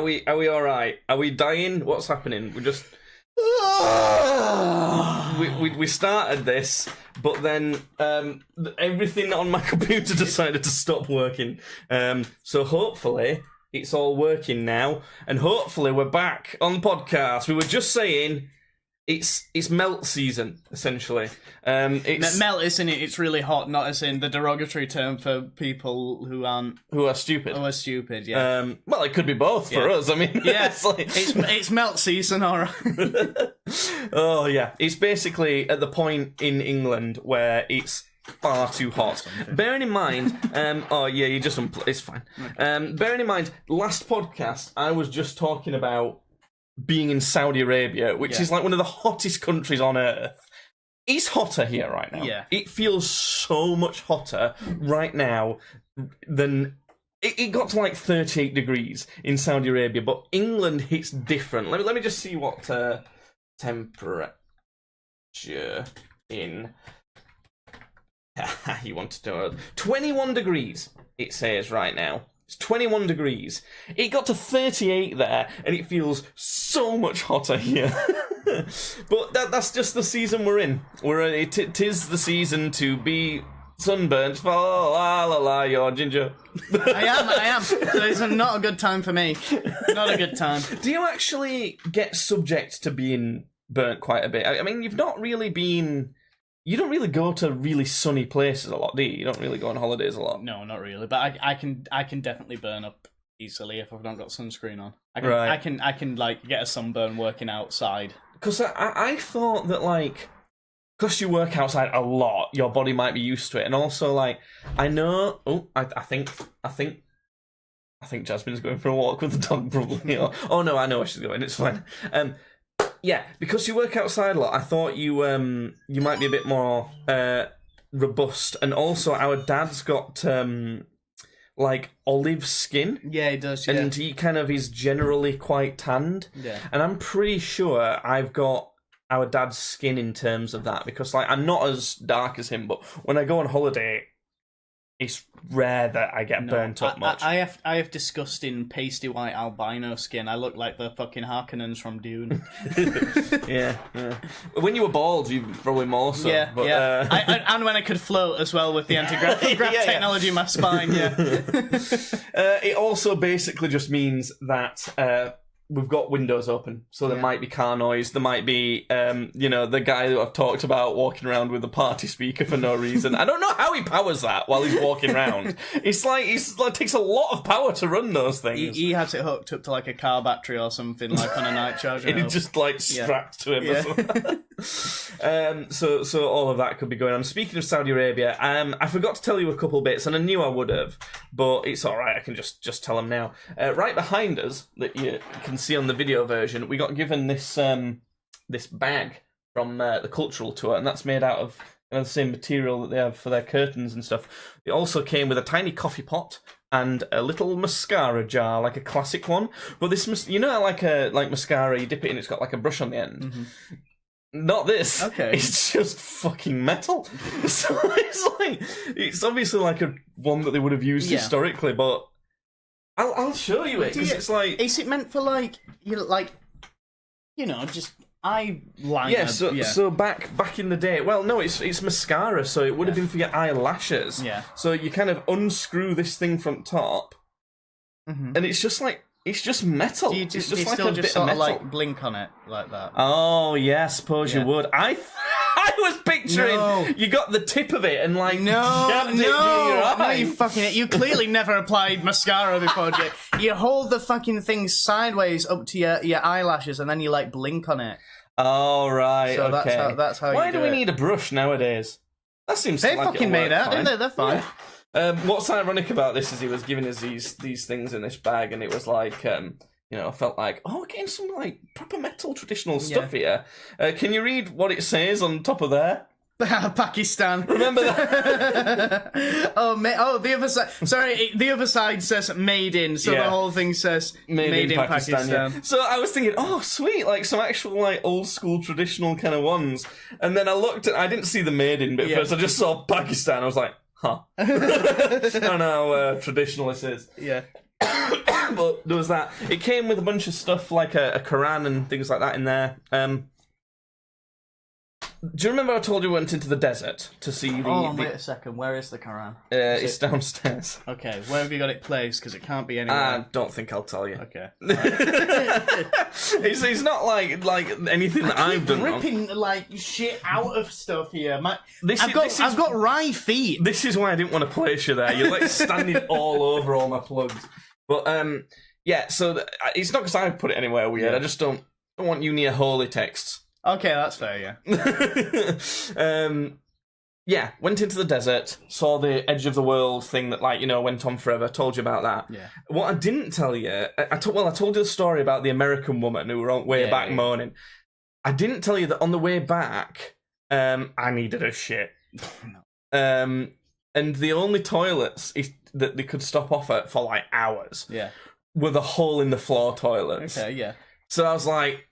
we all right? Are we dying? What's happening? We just we started this, but then everything on my computer decided to stop working. So hopefully it's all working now, and hopefully we're back on the podcast. We were just saying. It's melt season, essentially. It's melt, isn't it? It's really hot, not as in the derogatory term for people who are stupid. Who are stupid, yeah. Well, it could be both for us. I mean, yeah, it's melt season, all right. Oh yeah, it's basically at the point in England where it's far too hot. Bearing in mind, oh yeah, you just it's fine. Okay. Bearing in mind, last podcast I was just talking about being in Saudi Arabia, which is like one of the hottest countries on earth. It's hotter here right now. Yeah. It feels so much hotter right now than... It got to like 38 degrees in Saudi Arabia, but England hits different. Let me just see what temperature in... You want to know. 21 degrees, it says right now. It's 21 degrees. It got to 38 there, and it feels so much hotter here. But that's just the season we're in. It is the season to be sunburnt. La la la, you're ginger. I am. So it's not a good time for me. Not a good time. Do you actually get subject to being burnt quite a bit? I mean, you've not really been... You don't really go to really sunny places a lot, do you? You don't really go on holidays a lot. No, not really. But I can definitely burn up easily if I've not got sunscreen on. I can like get a sunburn working outside. Because I thought that like, because you work outside a lot, your body might be used to it, and also like I know. Oh, I think Jasmine's going for a walk with the dog probably. Oh no, I know where she's going. It's fine. Yeah, because you work outside a lot, I thought you might be a bit more robust. And also, our dad's got like olive skin. Yeah, he does. Yeah. And he kind of is generally quite tanned. Yeah. And I'm pretty sure I've got our dad's skin in terms of that, because like I'm not as dark as him, but when I go on holiday, it's rare that I get burnt up much. I have disgusting pasty white albino skin. I look like the fucking Harkonnens from Dune. yeah. When you were bald, you probably more so. Yeah, but, yeah. And when I could float as well with the anti-grav technology in my spine, yeah. It also basically just means that... we've got windows open, so there might be car noise. There might be, the guy that I've talked about walking around with a party speaker for no reason. I don't know how he powers that while he's walking around. It takes a lot of power to run those things. He has it hooked up to like a car battery or something, like on a night charger. It's just like strapped to him. Or something. So all of that could be going on. Speaking of Saudi Arabia, I forgot to tell you a couple bits, and I knew I would have, but it's all right. I can just tell them now. Right behind us, that you can see on the video version, we got given this this bag from the cultural tour, and that's made out of the same material that they have for their curtains and stuff. It also came with a tiny coffee pot and a little mascara jar, like a classic one. But this, like mascara, you dip it in, it's got like a brush on the end. Mm-hmm. Not this. Okay. It's just fucking metal. So it's obviously like a one that they would have used historically, but I'll show you it, because it's like... Is it meant for, like, just eyeliner? Yeah, so back in the day... Well, no, it's mascara, so it would have been for your eyelashes. Yeah. So you kind of unscrew this thing from top, and it's just like... It's just metal. Do you sort of like blink on it like that? Oh, yeah, I suppose you would. I was picturing you got the tip of it and like jabbed it near your eye. No, you fucking... You clearly never applied mascara before, Jake. You hold the fucking thing sideways up to your eyelashes and then you like blink on it. Oh, right, so okay. That's how Why you do we need a brush nowadays? That seems they like fucking made out, didn't they? They're fine. Yeah. What's ironic about this is he was giving us these things in this bag, and it was like, I felt like, we're getting some like proper metal traditional stuff here. Can you read what it says on top of there? Pakistan. Remember that? The other side. Sorry, the other side says made in, so the whole thing says made in Pakistan. Yeah. So I was thinking, sweet, like some actual like old school traditional kind of ones. And then I didn't see the made in bit first. I just saw Pakistan. I was like, huh. I don't know how traditional this is. Yeah. But there was that. It came with a bunch of stuff like a Quran and things like that in there. Do you remember I told you we went into the desert to see the... Hold on, wait a second. Where is the Quran? It's downstairs. Okay, where have you got it placed? Because it can't be anywhere. I don't think I'll tell you. Okay. It's not like anything that I've done wrong. Ripping like shit out of stuff here. I've got wry feet. This is why I didn't want to place you there. You're like standing all over all my plugs. But yeah. So it's not because I've put it anywhere weird. Yeah. I just don't want you near holy texts. Okay, that's fair. Yeah. Yeah. Went into the desert. Saw the edge of the world thing that went on forever. Told you about that. Yeah. What I didn't tell you, I told you the story about the American woman who were on way back moaning. I didn't tell you that on the way back, I needed a shit. And the only toilets that they could stop off at for like hours were the hole in the floor toilets. Okay, yeah. So I was like,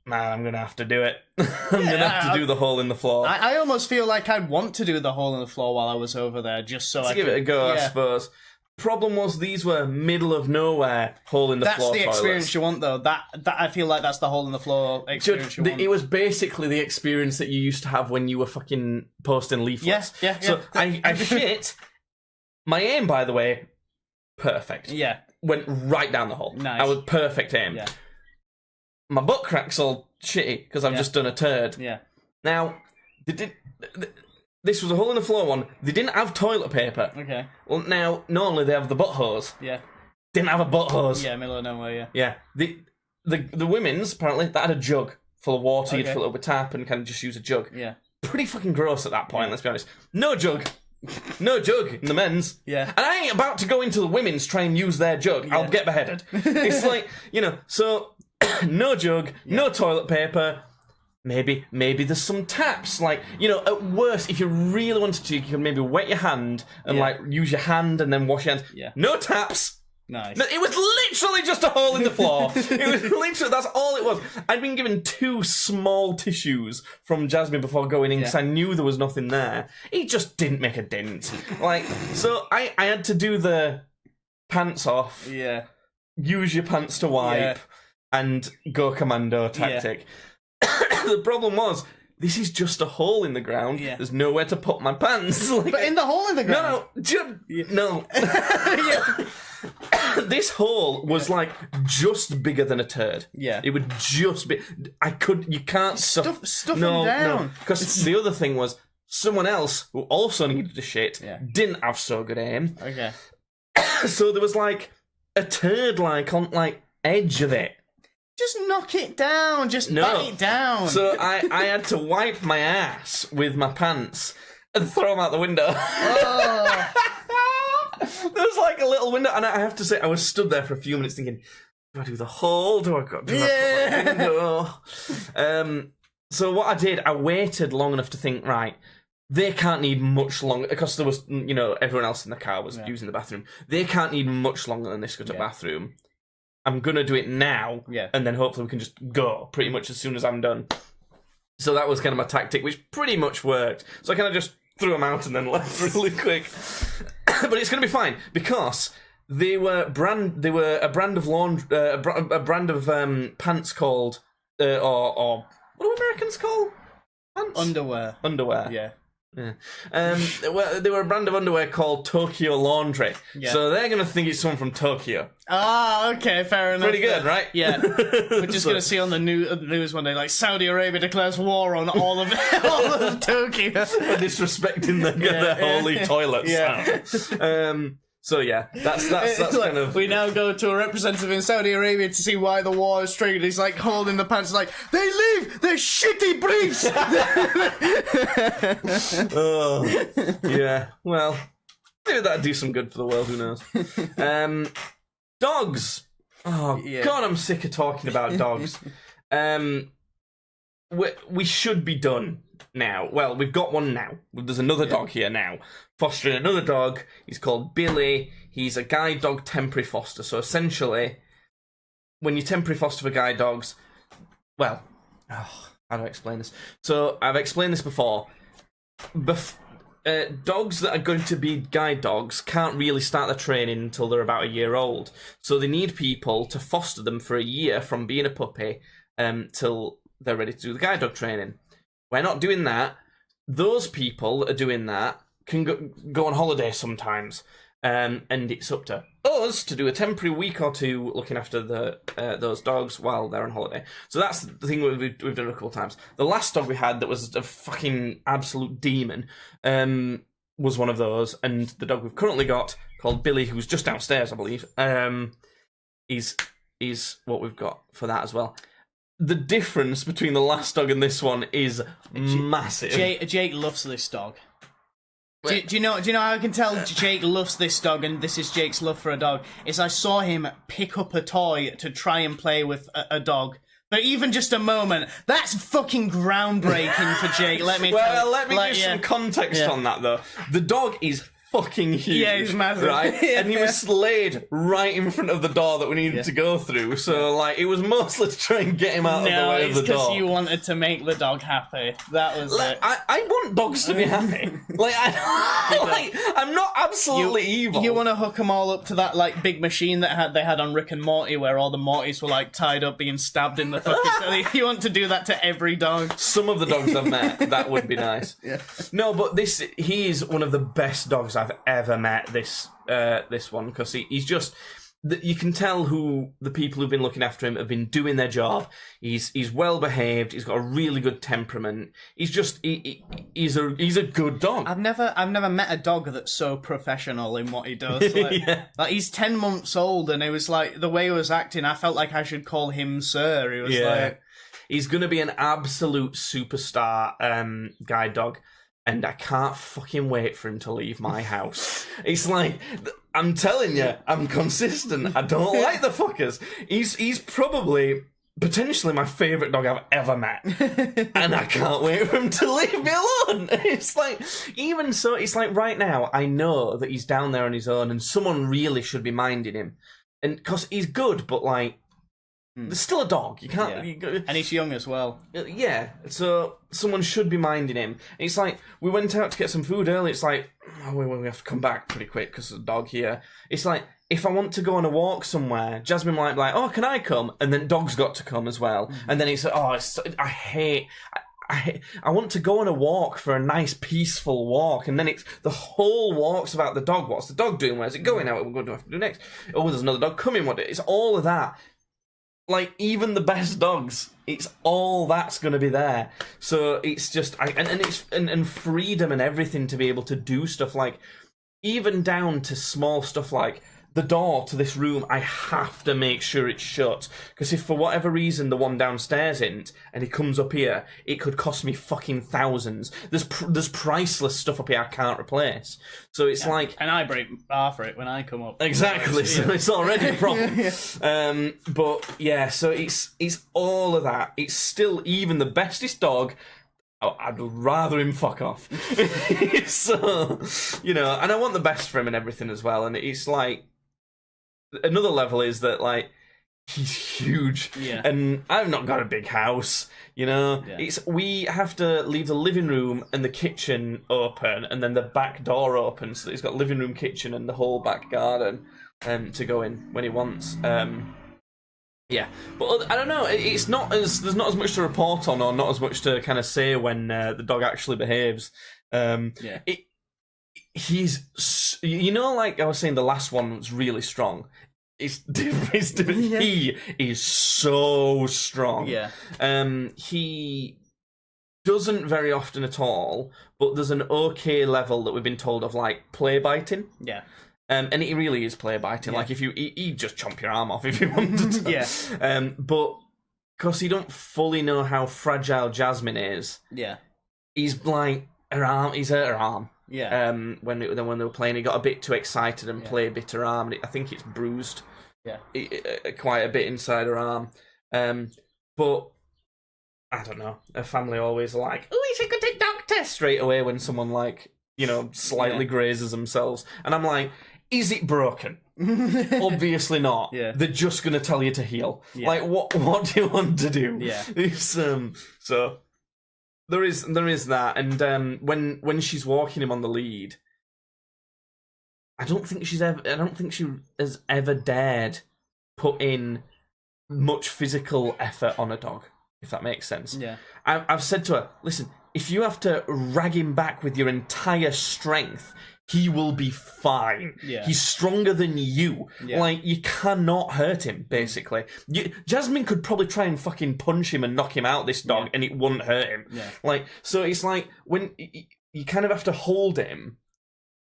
man, I'm gonna have to do it. I'm gonna have to do the hole in the floor. I almost feel like I'd want to do the hole in the floor while I was over there, just so I could give it a go, I suppose. Problem was, these were middle of nowhere hole in the floor toilets. That's the experience you want, though. That I feel like that's the hole in the floor experience you want. It was basically the experience that you used to have when you were fucking posting leaflets. Yeah. So I shit. My aim, by the way, perfect. Yeah. Went right down the hole. Nice. I was perfect aim. Yeah. My butt crack's all shitty because I've just done a turd. Yeah. Now, this was a hole in the floor one. They didn't have toilet paper. Okay. Well, now, normally they have the butt hose. Yeah. Didn't have a butt hose. Yeah, middle of nowhere, Yeah. The women's, apparently, that had a jug full of water. You'd Okay. fill it up with tap and kind of just use a jug. Yeah. Pretty fucking gross at that point, let's be honest. No jug. No jug in the men's. Yeah. And I ain't about to go into the women's, try and use their jug. I'll get beheaded. It's like, so... no jug, no toilet paper. Maybe there's some taps. Like, at worst, if you really wanted to, you can maybe wet your hand and use your hand and then wash your hands. Yeah. No taps. Nice. No, it was literally just a hole in the floor. It was literally, that's all it was. I'd been given 2 small tissues from Jasmine before going in because I knew there was nothing there. It just didn't make a dent. So I had to do the pants off. Yeah. Use your pants to wipe. And go commando tactic. The problem was, this is just a hole in the ground. Yeah. There's nowhere to put my pants. But in the hole in the ground? No. This hole was just bigger than a turd. Yeah. It would just be... You can't stuff them down. Because the other thing was, someone else who also needed a shit didn't have so good aim. Okay. So there was a turd on edge of it. Just knock it down. Just bat it down. So I had to wipe my ass with my pants and throw them out the window. Oh. There was a little window, and I have to say, I was stood there for a few minutes thinking, do I do the hole? Do I put the window? So what I did, I waited long enough to think, right, they can't need much longer, because there was, everyone else in the car was using the bathroom. They can't need much longer than this to go to the bathroom. I'm going to do it now, and then hopefully we can just go pretty much as soon as I'm done. So that was kind of my tactic, which pretty much worked. So I kind of just threw them out and then left really quick. But it's going to be fine, because they were a brand of a brand of pants called, or what do Americans call pants? Underwear. Yeah. They were a brand of underwear called Tokyo Laundry. Yeah. So they're going to think it's someone from Tokyo. Ah, okay, fair enough. Pretty good, right? Yeah. We're just going to see on the news one day, Saudi Arabia declares war on all of Tokyo. For disrespecting their holy toilets. Yeah. So yeah, that's kind of... We now go to a representative in Saudi Arabia to see why the war is triggered. He's holding the pants they leave their shitty briefs! Oh, yeah, well, maybe that'd do some good for the world, who knows. Dogs! Oh, God, I'm sick of talking about dogs. We should be done now. Well, we've got one now. There's another dog here now. Fostering another dog. He's called Billy. He's a guide dog temporary foster. So essentially, when you temporary foster for guide dogs, well, how do I explain this? So I've explained this before. dogs that are going to be guide dogs can't really start their training until they're about a year old. So they need people to foster them for a year from being a puppy till they're ready to do the guide dog training. We're not doing that. Those people that are doing that can go on holiday sometimes. And it's up to us to do a temporary week or two looking after those dogs while they're on holiday. So that's the thing we've done a couple of times. The last dog we had that was a fucking absolute demon was one of those, and the dog we've currently got, called Billy, who's just downstairs, I believe, is what we've got for that as well. The difference between the last dog and this one is massive. Jake loves this dog. Do you know how I can tell Jake loves this dog and this is Jake's love for a dog? Is I saw him pick up a toy to try and play with a dog. But even just a moment, that's fucking groundbreaking for Jake, let me tell you. Well, let me give some context on that, though. The dog is fucking huge. Yeah, he's massive. Right? And he was laid right in front of the door that we needed to go through. So, like, it was mostly to try and get him out of the way of the door. No, it's because you wanted to make the dog happy. That was it. I want dogs to be happy. I'm not absolutely evil. You want to hook them all up to that, like, big machine that they had on Rick and Morty where all the Mortys were, like, tied up being stabbed in the fucking... You want to do that to every dog. Some of the dogs I've met, that would be nice. Yeah. No, but he is one of the best dogs I've ever met, this one, because he's just... You can tell who the people who've been looking after him have been doing their job. He's well behaved. He's got a really good temperament. He's just he's a good dog. I've never met a dog that's so professional in what he does. Like he's 10 months old, and it was like the way he was acting. I felt like I should call him sir. He was like, he's gonna be an absolute superstar guide dog. And I can't fucking wait for him to leave my house. It's like, I'm telling you, I'm consistent. I don't like the fuckers. He's probably, potentially my favourite dog I've ever met. And I can't wait for him to leave me alone. It's like, even so, it's like right now, I know that he's down there on his own and someone really should be minding him. And because he's good, but like, there's still a dog. You can't... Yeah. And he's young as well. Yeah, so someone should be minding him. It's like, we went out to get some food early. It's like, we have to come back pretty quick because there's a dog here. It's like, if I want to go on a walk somewhere, Jasmine might be like, oh, can I come? And then dog's got to come as well. And then it's, I want to go on a walk for a nice, peaceful walk, and then it's the whole walk's about the dog. What's the dog doing? Where's it going? What do I have to do next? Oh, there's another dog coming. What? It's all of that. Like, even the best dogs, it's all that's going to be there. So it's just, and freedom and everything to be able to do stuff like, even down to small stuff like, the door to this room, I have to make sure it's shut. Because if for whatever reason the one downstairs isn't, and he comes up here, it could cost me fucking thousands. There's priceless stuff up here I can't replace. So it's like... And I break half for it when I come up. Exactly, so it's already a problem. But yeah, so it's all of that. It's still even the bestest dog... I'd rather him fuck off. So, and I want the best for him and everything as well. And it's like... Another level is that, like, he's huge. Yeah. And I've not got a big house, Yeah. We have to leave the living room and the kitchen open and then the back door open so that he's got living room, kitchen and the whole back garden to go in when he wants. Yeah. But I don't know, there's not as much to report on or not as much to kind of say when the dog actually behaves. He's, like I was saying, the last one was really strong. It's different. He is so strong. Yeah. He doesn't very often at all, but there's an okay level that we've been told of, like, play biting. Yeah. And he really is play biting. Yeah. Like, if he'd just chomp your arm off if you wanted to. Yeah. But because he don't fully know how fragile Jasmine is. Yeah. He's like he's hurt her arm. Yeah. When they were playing, he got a bit too excited and played a bit her arm. I think it's bruised. Yeah. Quite a bit inside her arm. But I don't know. Her family always are like, oh, you should go to doctor straight away when someone slightly grazes themselves, and I'm like, is it broken? Obviously not. Yeah. They're just gonna tell you to heal. Yeah. Like, what do you want to do? Yeah. It's, so There is that, and when she's walking him on the lead, I don't think she has ever dared put in much physical effort on a dog, if that makes sense. Yeah. I've said to her, listen, if you have to rag him back with your entire strength, he will be fine. Yeah. He's stronger than you. Yeah. Like, you cannot hurt him, basically. Jasmine could probably try and fucking punch him and knock him out, this dog, and it wouldn't hurt him. Yeah. Like, so it's like, when you kind of have to hold him,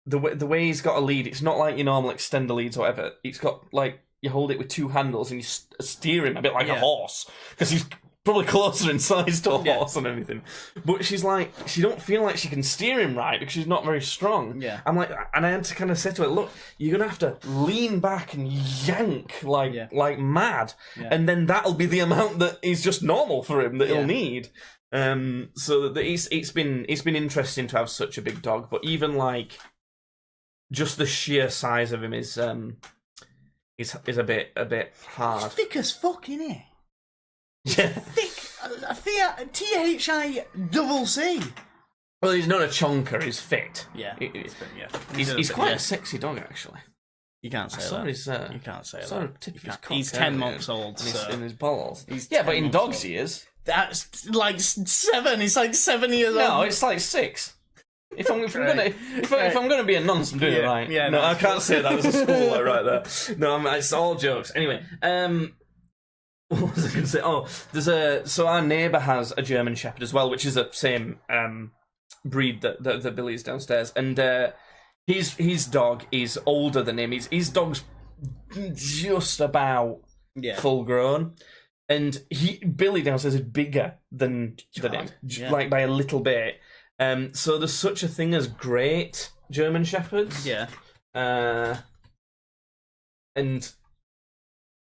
the way he's got a lead, it's not like your normal extender leads or whatever. It's got, like, you hold it with two handles and you steer him a bit like a horse, because he's probably closer in size to a horse and everything. But she's like, she don't feel like she can steer him right because she's not very strong. Yeah. I'm like, and I had to kind of say to her, look, you're going to have to lean back and yank like mad. Yeah. And then that'll be the amount that is just normal for him that he'll need. So that it's been interesting to have such a big dog, but even like just the sheer size of him is a bit hard. He's thick as fuck, isn't he? Yeah. Thick, THICC. Well, he's not a chonker. He's fit. Yeah. He's quite a sexy dog, actually. You can't say that. You can't say Sort that. of tip his cock He's out 10 there months old. in his balls. Yeah, but in 10 dogs months he is. That's like 7. He's like 7 years old. No, it's like 6. If I'm gonna be a nonce, I'm doing it right. Yeah, no, I can't say that as a schooler right there. No, it's all jokes. Anyway, what was I going to say? Oh, so our neighbour has a German Shepherd as well, which is the same breed that Billy's downstairs, and his dog is older than him. His dog's just about full grown, and Billy downstairs is bigger than him, like by a little bit. So there's such a thing as great German Shepherds. Yeah. And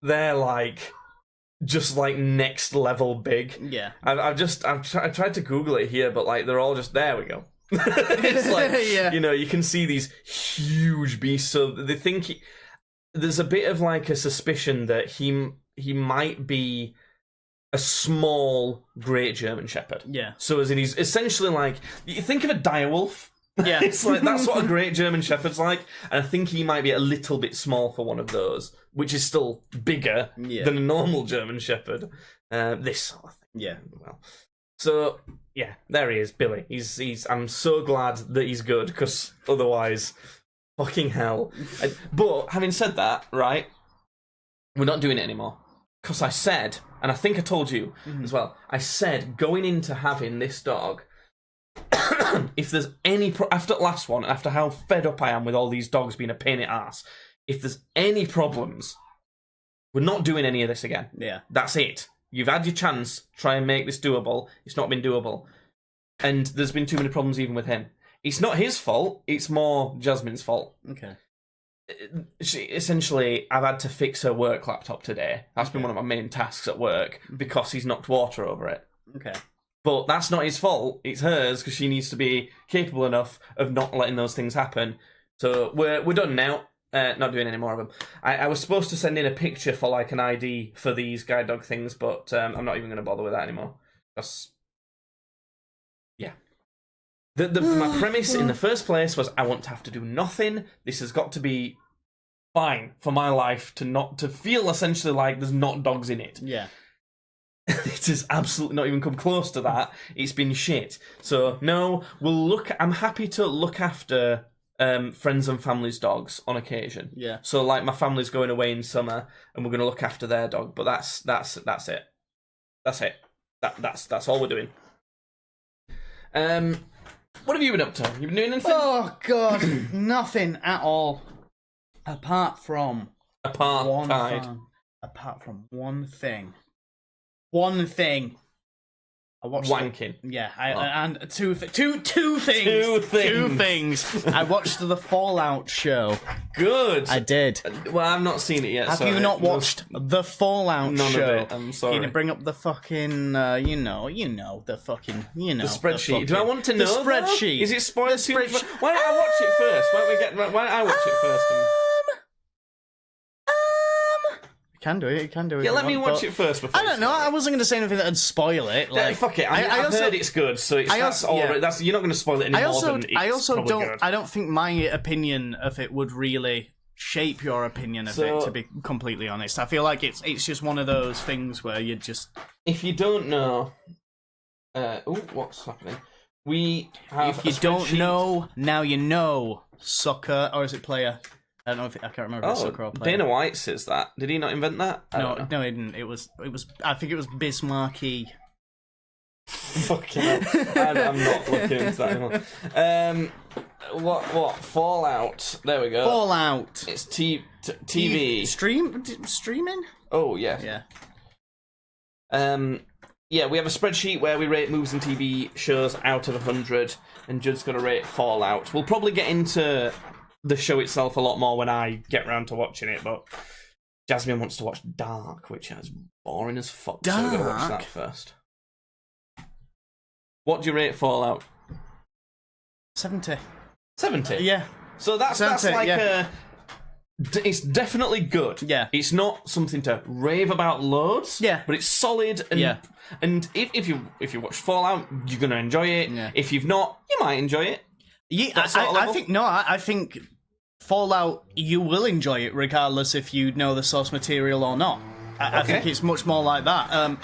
they're like just like next level big. Yeah. I tried to Google it here, but like they're all just there we go. It's like you can see these huge beasts. So they think there's a bit of like a suspicion that he might be a small Great German Shepherd. Yeah. So as in he's essentially like, you think of a direwolf. Yeah. It's like, that's what a Great German Shepherd's like. And I think he might be a little bit small for one of those, which is still bigger than a normal German Shepherd. This sort of thing. Yeah. Well, so, yeah, there he is, Billy. I'm so glad that he's good, because otherwise, fucking hell. But, having said that, right, we're not doing it anymore. Because I said, and I think I told you as well, I said going into having this dog, if there's any after last one, after how fed up I am with all these dogs being a pain in the ass, if there's any problems, we're not doing any of this again. Yeah. That's it. You've had your chance, try and make this doable. It's not been doable. And there's been too many problems even with him. It's not his fault, it's more Jasmine's fault. Okay. Essentially, I've had to fix her work laptop today. That's been one of my main tasks at work, because he's knocked water over it. Okay. But that's not his fault, it's hers, because she needs to be capable enough of not letting those things happen. So we're done now. Not doing any more of them. I was supposed to send in a picture for like an ID for these guide dog things, but I'm not even going to bother with that anymore. Because, yeah. My premise in the first place was I want to have to do nothing. This has got to be fine for my life to feel essentially like there's not dogs in it. Yeah. It has absolutely not even come close to that. It's been shit. So no, I'm happy to look after friends and family's dogs on occasion. Yeah. So like my family's going away in summer and we're going to look after their dog, but that's it. That's it. That's all we're doing. What have you been up to? You been doing anything? Oh god, nothing at all. Apart from one thing. One thing. I watched wanking. And two things. Two things. I watched the Fallout show. Good. I did. Well, I've not seen it yet. Have you not watched the Fallout None show? of it. I'm sorry. You need to bring up the fucking, the spreadsheet. Do I want to know the spreadsheet? Is it spoiled too much? Why don't I watch it first? Why don't I watch it first? can do it. You can do it. Yeah, let me watch it first before. I don't know. I wasn't going to say anything that'd spoil it. Like, fuck it. I've heard it's good, so that's all right. That's you're not going to spoil it any more than it's probably good. I don't think my opinion of it would really shape your opinion of it. To be completely honest, I feel like it's just one of those things where you just. If you don't know, what's happening? We have. If you don't know, now you know. Soccer, or is it player? I don't know I can't remember if it's soccer or player. Dana White says that. Did he not invent that? No, he didn't. It was. I think it was Bismarcky. Fucking hell. I'm not looking into that anymore. What? Fallout. There we go. Fallout. It's TV. Streaming? Oh, yeah. Yeah. Yeah, we have a spreadsheet where we rate movies and TV shows out of 100, and Judd's going to rate Fallout. We'll probably get into the show itself a lot more when I get round to watching it, but Jasmine wants to watch Dark, which is boring as fuck, so we're going to watch that first. What do you rate Fallout? 70. 70? Yeah. So that's like it's definitely good. Yeah. It's not something to rave about loads. Yeah. But it's solid and and if you watch Fallout, you're gonna enjoy it. Yeah. If you've not, you might enjoy it. Yeah, I think Fallout, you will enjoy it regardless if you know the source material or not. I think it's much more like that.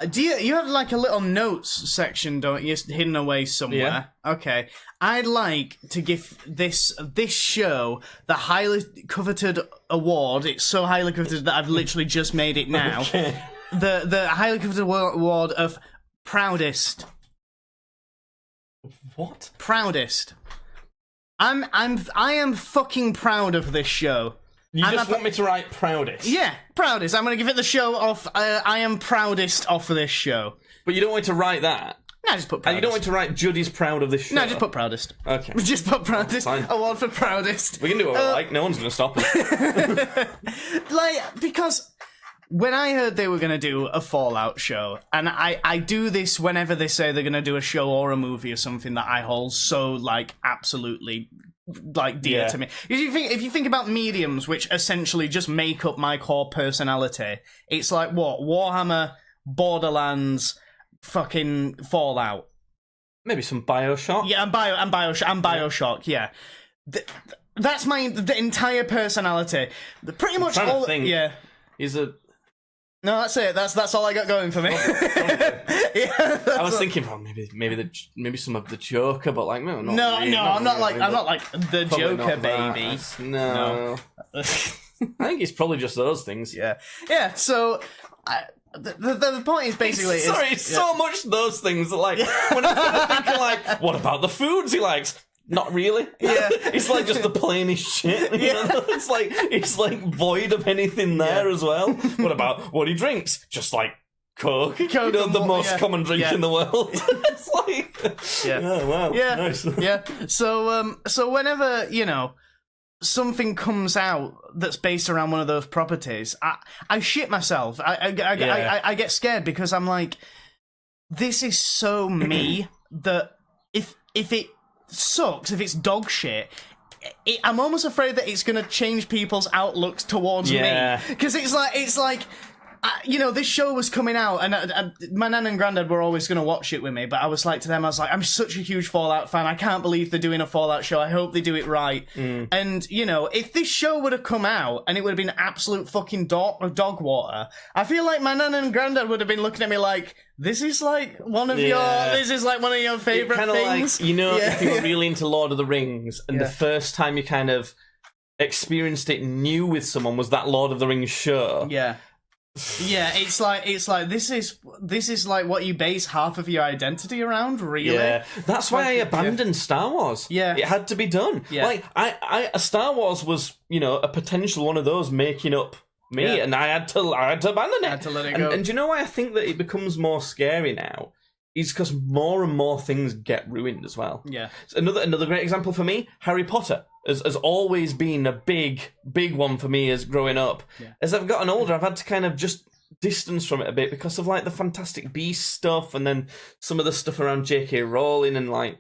Do you have like a little notes section, don't you, hidden away somewhere? Yeah. Okay. I'd like to give this show the highly coveted award. It's so highly coveted that I've literally just made it now. Okay. The highly coveted award of proudest. What? Proudest. I am fucking proud of this show. You just want me to write proudest? Yeah, proudest. I'm going to give it the show off. I am proudest of this show. But you don't want to write that? No, just put proudest. And you don't want to write Judy's proud of this show? No, just put proudest. Okay. Just put proudest. Fine. Award for proudest. We can do what we like. No one's going to stop us. Because when I heard they were going to do a Fallout show, and I do this whenever they say they're going to do a show or a movie or something that I hold so, absolutely dear to me. If you think about mediums, which essentially just make up my core personality, it's like what? Warhammer, Borderlands, fucking Fallout. Maybe some Bioshock. Yeah, and Bioshock. Yeah, that's the entire personality. Pretty much all. Yeah, No, that's it. That's all I got going for me. I was thinking, maybe some of the Joker, but no, I'm not like the Joker, baby. No. I think it's probably just those things. Yeah. So the point is basically, it's so much those things that when I'm thinking what about the foods he likes? Not really. Yeah. It's just the plainest shit. You know? It's void of anything there as well. What about what he drinks? Just Coke. The most common drink in the world. It's oh wow. Yeah. Nice. Yeah. So whenever, something comes out that's based around one of those properties, I shit myself. I get scared because I'm like, this is so me that if it sucks, if it's dog shit, I'm almost afraid that it's going to change people's outlooks towards me. Because it's like this show was coming out, and my nan and granddad were always going to watch it with me, but I was like to them, I'm such a huge Fallout fan, I can't believe they're doing a Fallout show, I hope they do it right. And, if this show would have come out, and it would have been absolute fucking dog water, I feel like my nan and granddad would have been looking at me like, this is one of your favourite things. If you were really into Lord of the Rings, and the first time you kind of experienced it new with someone was that Lord of the Rings show. Yeah, it's like this is what you base half of your identity around, really. Yeah, that's why I abandoned Star Wars. Yeah, it had to be done. Yeah, Star Wars was a potential one of those making up me, and I had to abandon it. I had to let it go. And do you know why I think that it becomes more scary now? Is because more and more things get ruined as well. Yeah. Another great example for me, Harry Potter has always been a big one for me as growing up. Yeah. As I've gotten older, I've had to kind of just distance from it a bit because of the Fantastic Beasts stuff, and then some of the stuff around J.K. Rowling and I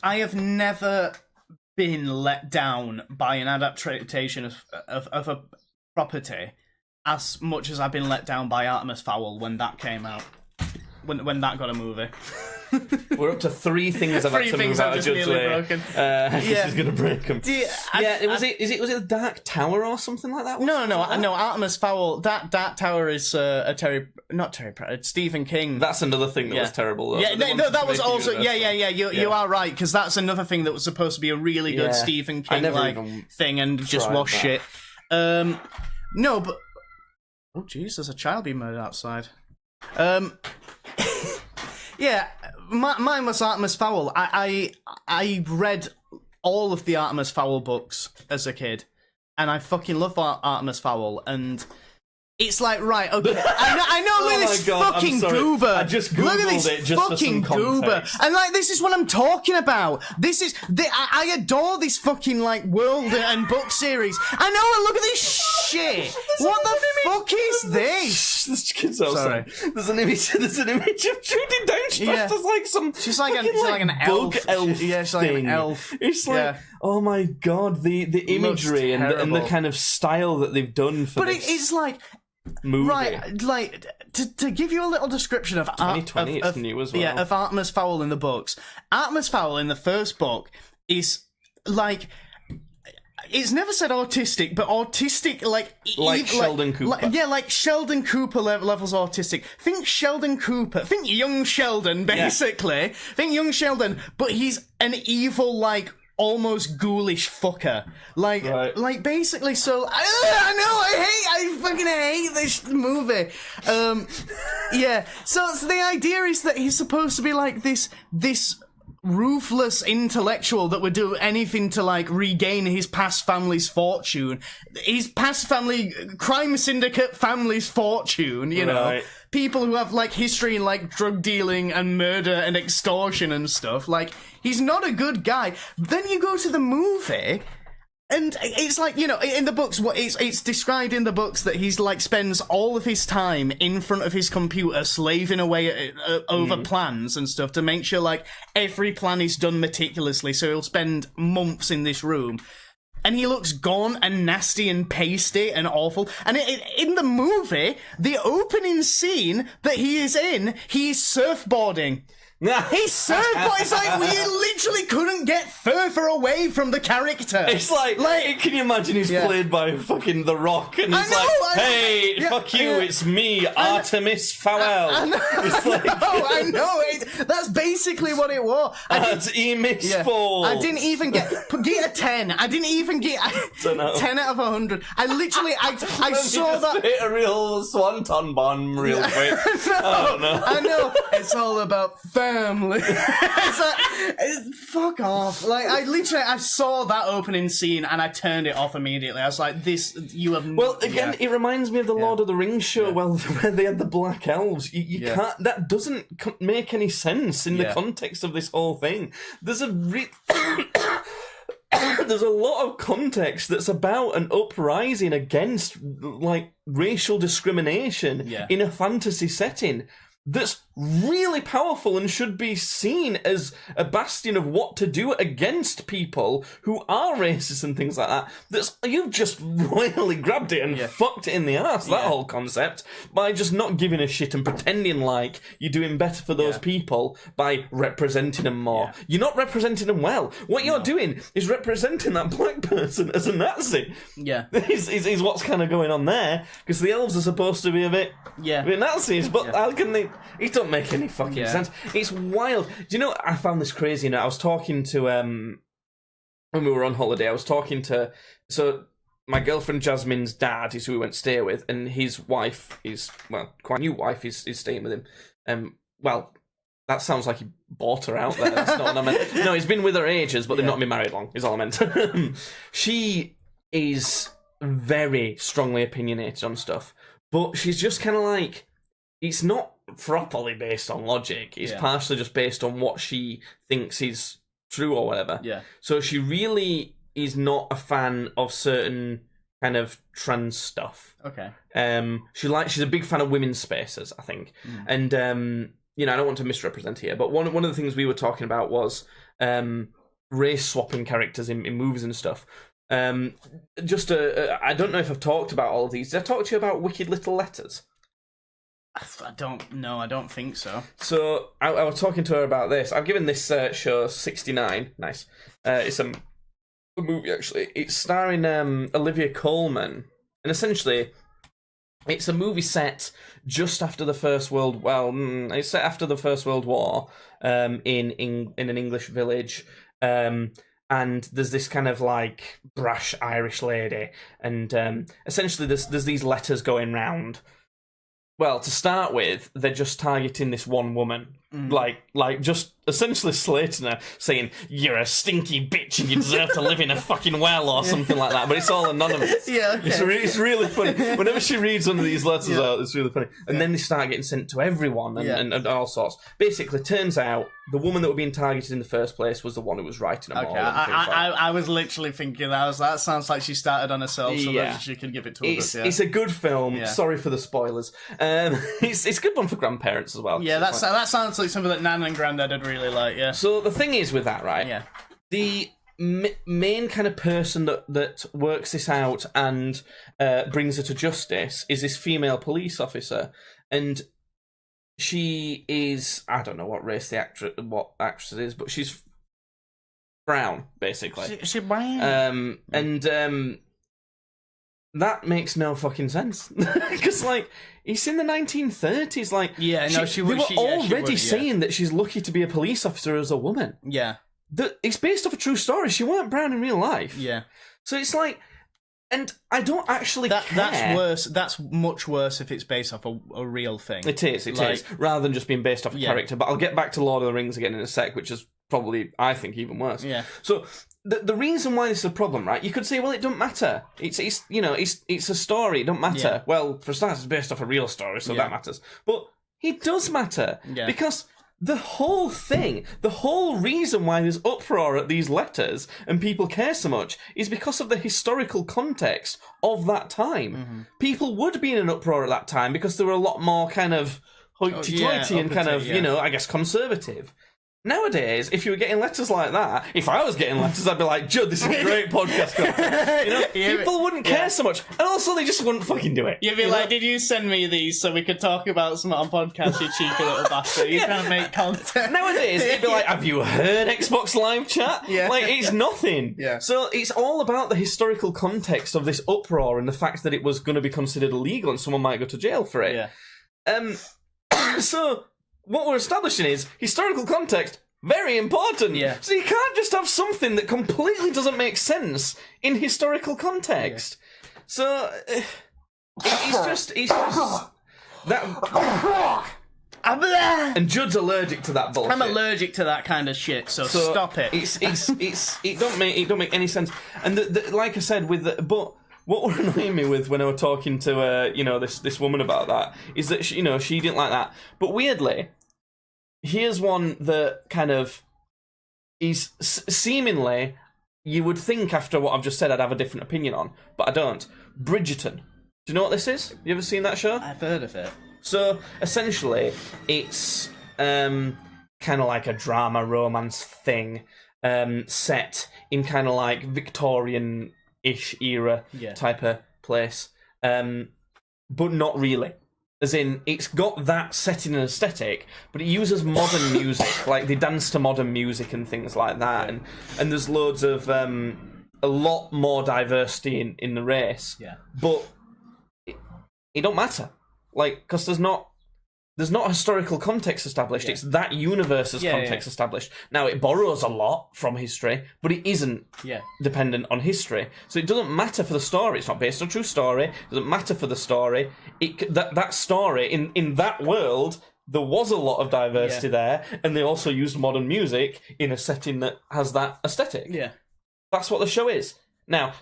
have never been let down by an adaptation of property as much as I've been let down by Artemis Fowl when that came out. When that got a movie. We're up to 3 things I've had to move out of Judge broken. This is going to break them. Was it the Dark Tower or something like that? No, Artemis Fowl. That Tower is it's Stephen King. That's another thing that was terrible, though. Yeah, that was also you are right, because that's another thing that was supposed to be a really good Stephen King thing and just was shit. No, but oh jeez, there's a child being murdered outside. Yeah, mine was Artemis Fowl. I read all of the Artemis Fowl books as a kid, and I fucking love Artemis Fowl, and it's like, right, okay, I know, look at this fucking goober. I just Googled look at this it just fucking for some goober. context. And like, this is what I'm talking about. I adore this fucking like world and book series. I know, look at this shit. What the fuck is this? This kid's outside. There's an image of Judy Dench dressed as like some. She's like an bug elf. Yeah, she's like an elf. It's like, oh my god, the imagery and the kind of style that they've done for this. But it's like. Movie. Right, like to give you a little description of 2020, it's new as well. Yeah, of Artemis Fowl in the books. Artemis Fowl in the first book is like, it's never said autistic, but autistic like Sheldon Cooper. Like Sheldon Cooper levels autistic. Think Sheldon Cooper. Think young Sheldon, basically. Yeah. Think young Sheldon, but he's an evil like. Almost ghoulish fucker, like basically. So I fucking hate this movie. Yeah. So the idea is that he's supposed to be like this ruthless intellectual that would do anything to like regain his past family's fortune, his past family crime syndicate family's fortune. You know, people who have like history in like drug dealing and murder and extortion and stuff. Like, he's not a good guy. Then you go to the movie. And it's like, you know, in the books, it's described in the books that he's like spends all of his time in front of his computer slaving away over plans and stuff to make sure like every plan is done meticulously. So he'll spend months in this room. And he looks gaunt and nasty and pasty and awful. And in the movie, the opening scene that he is in, he's surfboarding. He's surfboarding. It's like, we literally couldn't get further away from the character. It's like can you imagine he's played by fucking The Rock, and he's hey, fuck you, it's me, Artemis Fowl. I know. That's basically what it was. Artemis Fowl. I didn't even get a 10. I didn't even get 10 out of 100. I literally, I saw that. Hit a real swanton bomb real quick. I know. It's all about family. Fuck off. Like, I saw that opening scene and I turned it off immediately. I was like, you have... Well, again, it reminds me of the Lord of the Rings show where they had the Black Elves. You can't... That doesn't make any sense in the context of this whole thing. There's a there's a lot of context that's about an uprising against, like, racial discrimination in a fantasy setting. That's really powerful and should be seen as a bastion of what to do against people who are racist and things like that. You've just royally grabbed it and fucked it in the arse, that whole concept, by just not giving a shit and pretending like you're doing better for those people by representing them more. You're not representing them well. What you're doing is representing that black person as a Nazi. Yeah. is what's kind of going on there, because the elves are supposed to be a bit Nazis, but how can they... It don't make any fucking sense. It's wild. Do you know, I found this crazy. I was talking to, when we were on holiday, I was talking to, so my girlfriend Jasmine's dad is who we went to stay with, and his wife is, well, quite a new wife is staying with him. Well, that sounds like he bought her out there. That's not what I meant. No, he's been with her ages, but they've not been married long, is all I meant. She is very strongly opinionated on stuff, but she's just kind of like, it's not properly based on logic. It's partially just based on what she thinks is true or whatever. Yeah. So she really is not a fan of certain kind of trans stuff. Okay. She's a big fan of women's spaces, I think. And you know, I don't want to misrepresent here, but one of the things we were talking about was race swapping characters in movies and stuff. Just I don't know if I've talked about all of these. Did I talk to you about Wicked Little Letters? I don't know. I don't think so. So I was talking to her about this. I've given this show 69. Nice. It's a movie, actually. It's starring Olivia Colman. And essentially, it's a movie set just after the First World... Well, it's set after the First World War in an English village. And there's this kind of, like, brash Irish lady. And essentially, there's these letters going round. Well, to start with, they're just targeting this one woman. Like just essentially slating her, saying, "You're a stinky bitch and you deserve to live in a fucking well," or something like that. But it's all anonymous. Yeah, okay. It's really funny. Whenever she reads one of these letters out, it's really funny. And then they start getting sent to everyone and all sorts. Basically, turns out the woman that were being targeted in the first place was the one who was writing them all. I was literally thinking, that sounds like she started on herself so that she could give it to others. It's a good film. Yeah. Sorry for the spoilers. It's a good one for grandparents as well. Yeah, that sounds like something that Nan and Grandad would really like, yeah. So the thing is with that, right? Yeah. The main kind of person that works this out and brings her to justice is this female police officer. And she is... I don't know what race what actress it is, but she's brown, basically. She's brown? That makes no fucking sense. Because, like, it's in the 1930s. Like, yeah, no, they were already saying that she's lucky to be a police officer as a woman. Yeah. It's based off a true story. She weren't brown in real life. Yeah. So it's like... And I don't actually care. That's worse. That's much worse if it's based off a real thing. It is, rather than just being based off a character. But I'll get back to Lord of the Rings again in a sec, which is probably, I think, even worse. Yeah. So... The reason why this is a problem, right? You could say, well, it doesn't matter. It's a story. It don't matter. Yeah. Well, for starters, it's based off a real story, so that matters. But it does matter because the whole thing, the whole reason why there's uproar at these letters and people care so much is because of the historical context of that time. Mm-hmm. People would be in an uproar at that time because there were a lot more kind of hoity-toity and kind of, I guess, conservative. Nowadays, if you were getting letters like that, if I was getting letters, I'd be like, Judd, this is a great podcast content. People wouldn't care so much. And also, they just wouldn't fucking do it. You'd be like, did you send me these so we could talk about something on podcast, you cheeky little bastard? You're trying to make content. Nowadays, it'd be like, have you heard Xbox Live Chat? Yeah. Like, it's nothing. Yeah. So it's all about the historical context of this uproar and the fact that it was going to be considered illegal and someone might go to jail for it. Yeah. So... What we're establishing is historical context, very important. Yeah. So you can't just have something that completely doesn't make sense in historical context. Yeah. So it's just that. And Judd's allergic to that bullshit. I'm allergic to that kind of shit. So stop it. It don't make any sense. And like I said but. What were annoying me with when I was talking to this woman about that is that she didn't like that. But weirdly, here's one that kind of is seemingly you would think after what I've just said I'd have a different opinion on, but I don't. Bridgerton. Do you know what this is? You ever seen that show? I've heard of it. So essentially, it's kind of like a drama romance thing set in kind of like Victorian-ish era type of place, but not really. As in, it's got that setting and aesthetic, but it uses modern music, like they dance to modern music and things like that, and there's loads of a lot more diversity in the race. Yeah, but it don't matter, like, because there's not historical context established. It's that universe's context established. Now, it borrows a lot from history, but it isn't dependent on history. So it doesn't matter for the story. It's not based on a true story. It doesn't matter for the story. That story, in that world, there was a lot of diversity there, and they also used modern music in a setting that has that aesthetic. Yeah. That's what the show is. Now...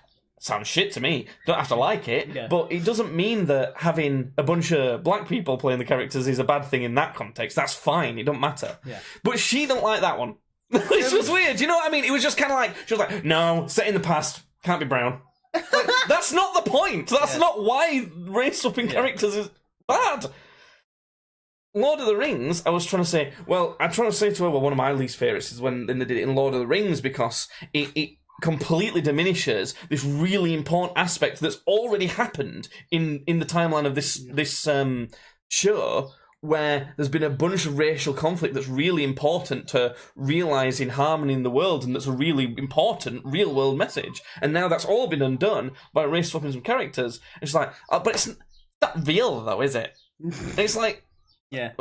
Sounds shit to me. Don't have to like it, but it doesn't mean that having a bunch of black people playing the characters is a bad thing in that context. That's fine. It don't matter. Yeah. But she don't like that one. It's just weird. You know what I mean? It was just kind of like, she was like, no, set in the past, can't be brown. Like, that's not the point. That's not why race-swapping characters is bad. Lord of the Rings, I was trying to say, I'm trying to say to her, one of my least favourites is when they did it in Lord of the Rings, because it completely diminishes this really important aspect that's already happened in the timeline of this show, where there's been a bunch of racial conflict that's really important to realising harmony in the world, and that's a really important real-world message. And now that's all been undone by race swapping some characters. It's like, but it's not real, though, is it? It's like... Yeah.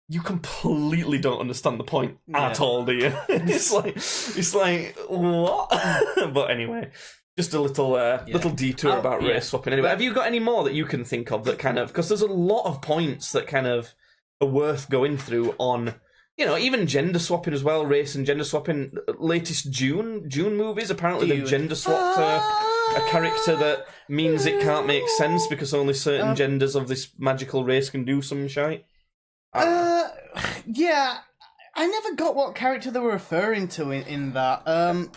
You completely don't understand the point at all, do you? It's like what? But anyway, just a little detour about race swapping. Anyway, have you got any more that you can think of that kind of, because there's a lot of points that kind of are worth going through on, even gender swapping as well, race and gender swapping. Latest June movies, apparently they've gender swapped a character that means it can't make sense because only certain genders of this magical race can do some shite. Yeah, I never got what character they were referring to in that.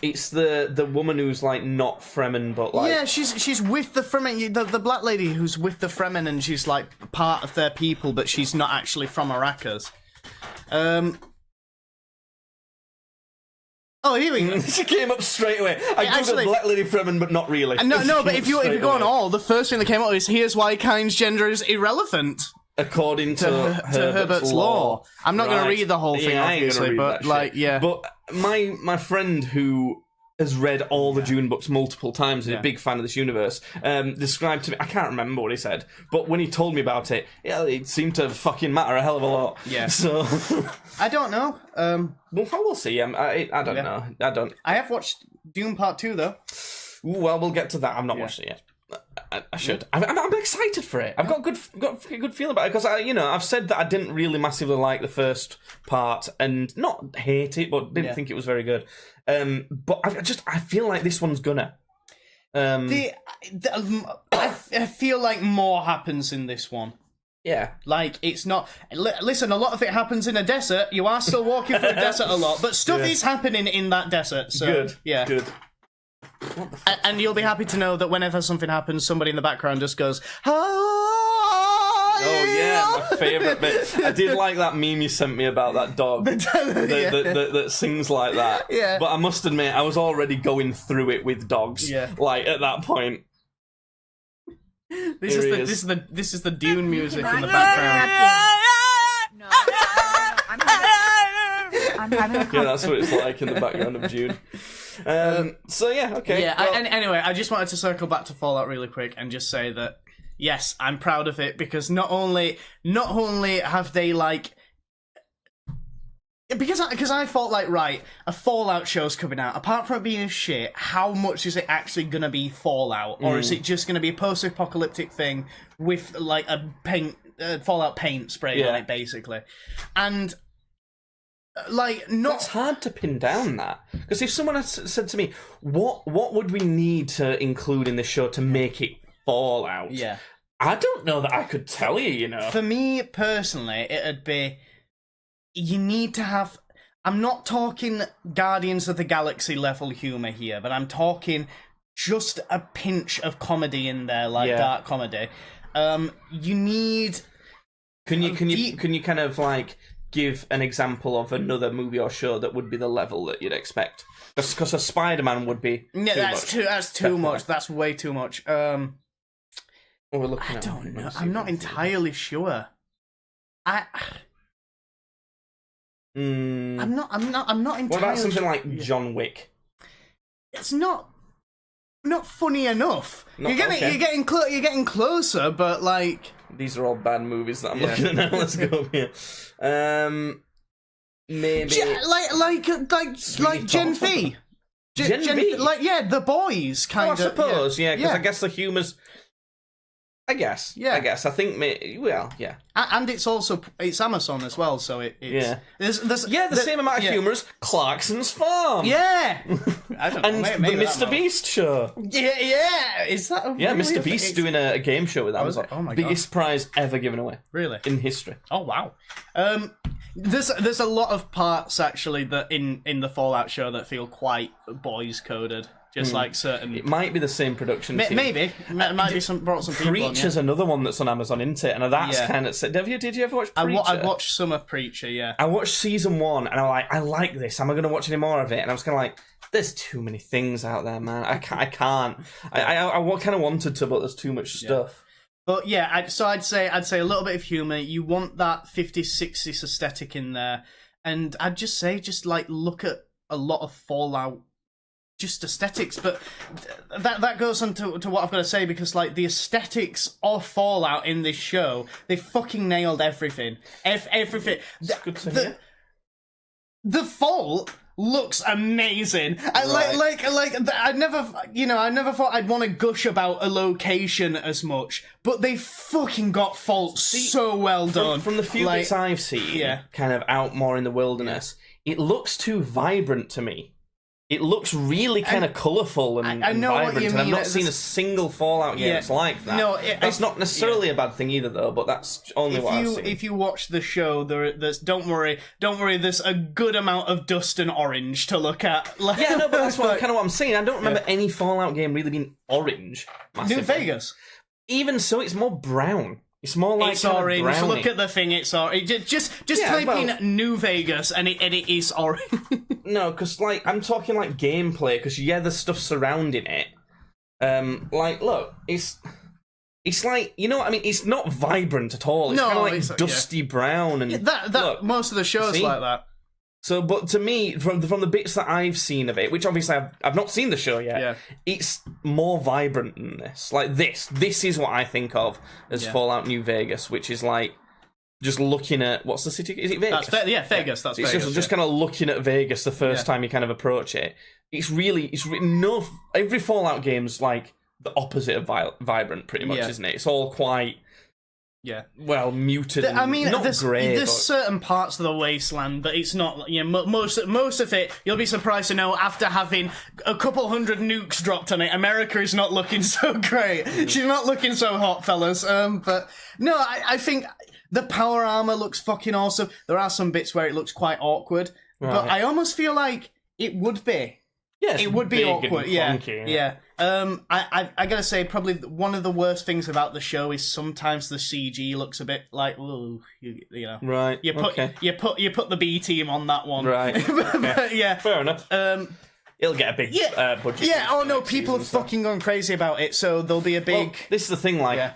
It's the woman who's like not Fremen, but like she's with the Fremen, the black lady who's with the Fremen, and she's like part of their people, but she's not actually from Arrakis. Oh, here we go. She came up straight away. I googled Black Lady Fremen, but not really. No, but if you go on all, the first thing that came up is here's why Kain's gender is irrelevant. According to Herbert's law. I'm not going to read the whole thing, obviously, but But my friend who has read all the Dune books multiple times and is a big fan of this universe, described to me, I can't remember what he said, but when he told me about it, it seemed to fucking matter a hell of a lot. Yeah. So... I don't know. We'll see. I don't know. I don't... I have watched Dune Part 2, though. Ooh, well, we'll get to that. I'm not watched it yet. I should. I'm excited for it. I've got a good feeling about it because I've said that I didn't really massively like the first part and not hate it, but didn't think it was very good. But I feel like this one's gonna. I feel like more happens in this one. Yeah. Like, it's not... Listen, a lot of it happens in a desert. You are still walking through a desert a lot, but stuff is happening in that desert. So, good. Yeah. Good. And you'll be happy to know that whenever something happens, somebody in the background just goes, oh yeah, my favourite bit. I did like that meme you sent me about that dog that sings like that. Yeah. But I must admit, I was already going through it with dogs. Yeah. Like at that point. This is the Dune music in the background. I'm having a yeah, that's what it's like in the background of Dune. So yeah, okay. Yeah, well, anyway, I just wanted to circle back to Fallout really quick and just say that yes, I'm proud of it because not only have they because I thought like right, a Fallout show's coming out. Apart from it being a shit, how much is it actually gonna be Fallout, or is it just gonna be a post-apocalyptic thing with like a Fallout paint sprayed on it, basically? And it's hard to pin down that because if someone had said to me, "What would we need to include in this show to make it Fallout?" Yeah, I don't know that I could tell you. For me personally, it'd be you need to have. I'm not talking Guardians of the Galaxy level humor here, but I'm talking just a pinch of comedy in there, dark comedy. You need. Can you kind of like give an example of another movie or show that would be the level that you'd expect? Because a Spider-Man would be that's too much. That's way too much. I don't know. I'm not entirely sure. I'm not entirely. What about something like John Wick? It's not funny enough. You're getting closer, but like these are all bad movies that I'm looking at now. Let's go here. Maybe like Gen V. Gen V, The Boys kind of. I suppose, because I guess the humour's. I guess. I think. And it's Amazon as well, so it's there's the same amount of humour as Clarkson's Farm. Yeah. I don't know. And the Mr. Beast show. Yeah. Is that? Mr. Beast's doing a game show with Amazon. Oh my Biggest prize ever given away. Really? In history. Oh wow. There's a lot of parts actually that in the Fallout show that feel quite boys coded. Just like certain... It might be the same production team. Maybe. It might be brought some people on, Preacher's another one that's on Amazon, isn't it? And that's kind of... Did you ever watch Preacher? I watched some of Preacher, yeah. I watched season 1, and I'm like, I like this. Am I going to watch any more of it? And I was kind of like, there's too many things out there, man. I can't. I kind of wanted to, but there's too much stuff. But yeah, I'd say a little bit of humor. You want that 50s, 60s aesthetic in there, and I'd just say like look at a lot of Fallout. Just aesthetics, but that goes on to what I've got to say, because like the aesthetics of Fallout in this show, they fucking nailed everything. Everything. It's good to hear. The Vault looks amazing. I never thought I'd want to gush about a location as much, but they fucking got Vault so well done. From the few bits I've seen, kind of out more in the wilderness, it looks too vibrant to me. It looks really kind of colourful and vibrant, and I've not seen a single Fallout game that's like that. No, that's not necessarily a bad thing either, though. But that's only what I've seen. If you watch the show, there's don't worry. There's a good amount of dust and orange to look at. Yeah, no, but that's kind of what I'm saying. I don't remember any Fallout game really being orange. Massively. New Vegas. Even so, it's more brown. It's more like it's orange. Brownie. Look at the thing. It's orange. Just type in New Vegas, and it is orange. No, because like I'm talking like gameplay. Because there's stuff surrounding it. Like look, it's like you know what I mean. It's not vibrant at all. It's kind of like dusty brown and that most of the shows like that. So, but to me, from the bits that I've seen of it, which obviously I've not seen the show yet, it's more vibrant than this. Like this is what I think of as Fallout New Vegas, which is like just looking at what's the city? Is it Vegas? Vegas. That's it's Vegas. Just kind of looking at Vegas the first time you kind of approach it. It's no every Fallout game's like the opposite of vibrant, pretty much, isn't it? It's all quite. Yeah, well, muted. There's certain parts of the wasteland, but it's not. Most of it, you'll be surprised to know, after having a couple hundred nukes dropped on it, America is not looking so great. She's not looking so hot, fellas. But no, I think the power armor looks fucking awesome. There are some bits where it looks quite awkward, but I almost feel like it would be. Yes, it would be awkward. Yeah. I gotta say, probably one of the worst things about the show is sometimes the CG looks a bit like, ooh, you know. Right. You put the B team on that one. Right. Yeah. Fair enough. It'll get a big budget. Yeah. Oh no, people have fucking gone crazy about it. So there'll be a big. Well, this is the thing, like. Yeah.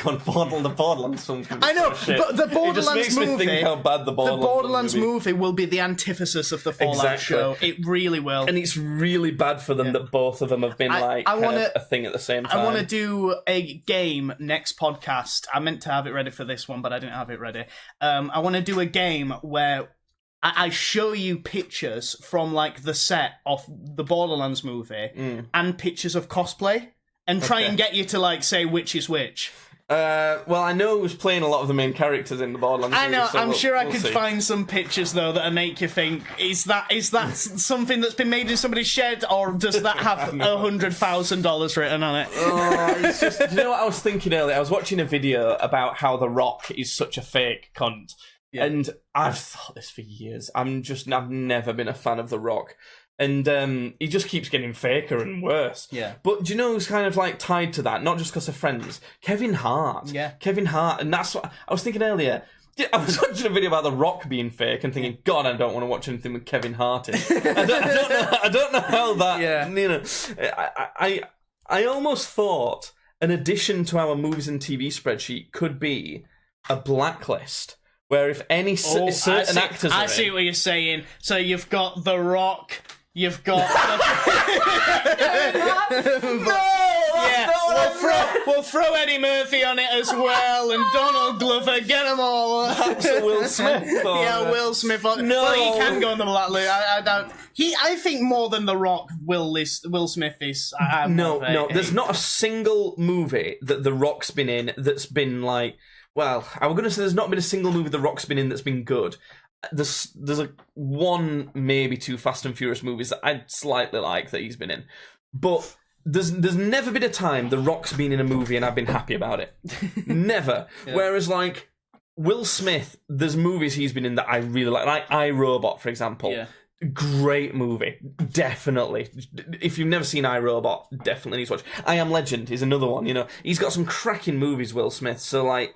God, the Borderlands film. I know, but the Borderlands movie. It just makes me think how bad the Borderlands movie will be the antithesis of the Fallout show. It really will, and it's really bad for them that both of them have been a thing at the same time. I want to do a game next podcast. I meant to have it ready for this one, but I didn't have it ready. I want to do a game where I show you pictures from like the set of the Borderlands movie and pictures of cosplay. And try and get you to, like, say which is which. Well, I know who's playing a lot of the main characters in the Borderlands I know, movie, so I'm sure I could see. find some pictures, though, that'll make you think, is that something that's been made in somebody's shed, or does that have $100,000 written on it? It's just, do you know what I was thinking earlier? I was watching a video about how The Rock is such a fake cunt. Yeah. And I've thought this for years. I've never been a fan of The Rock. And he just keeps getting faker and worse. Yeah. But do you know who's kind of like tied to that? Not just because of friends. Kevin Hart. Yeah. Kevin Hart. And that's what I was thinking earlier. I was watching a video about The Rock being fake and thinking, God, I don't want to watch anything with Kevin Hart in. I don't know how that. Yeah. You know, I almost thought an addition to our movies and TV spreadsheet could be a blacklist. Where if any certain actors are I see what you're saying. So you've got The Rock, you've got... We'll throw Eddie Murphy on it as well, and Donald Glover, get them all. Will Smith. Will Smith. No. Well, he can go on the blacklist. I think more than The Rock, Will Smith is... No, there's not a single movie that The Rock's been in that's been like... Well, I was going to say there's not been a single movie The Rock's been in that's been good. There's one, maybe two Fast and Furious movies that I'd slightly like that he's been in. But there's never been a time The Rock's been in a movie and I've been happy about it. Never. Yeah. Whereas, like, Will Smith, there's movies he's been in that I really like iRobot, for example. Yeah. Great movie. Definitely. If you've never seen iRobot, definitely need to watch. I Am Legend is another one, you know. He's got some cracking movies, Will Smith, so, like...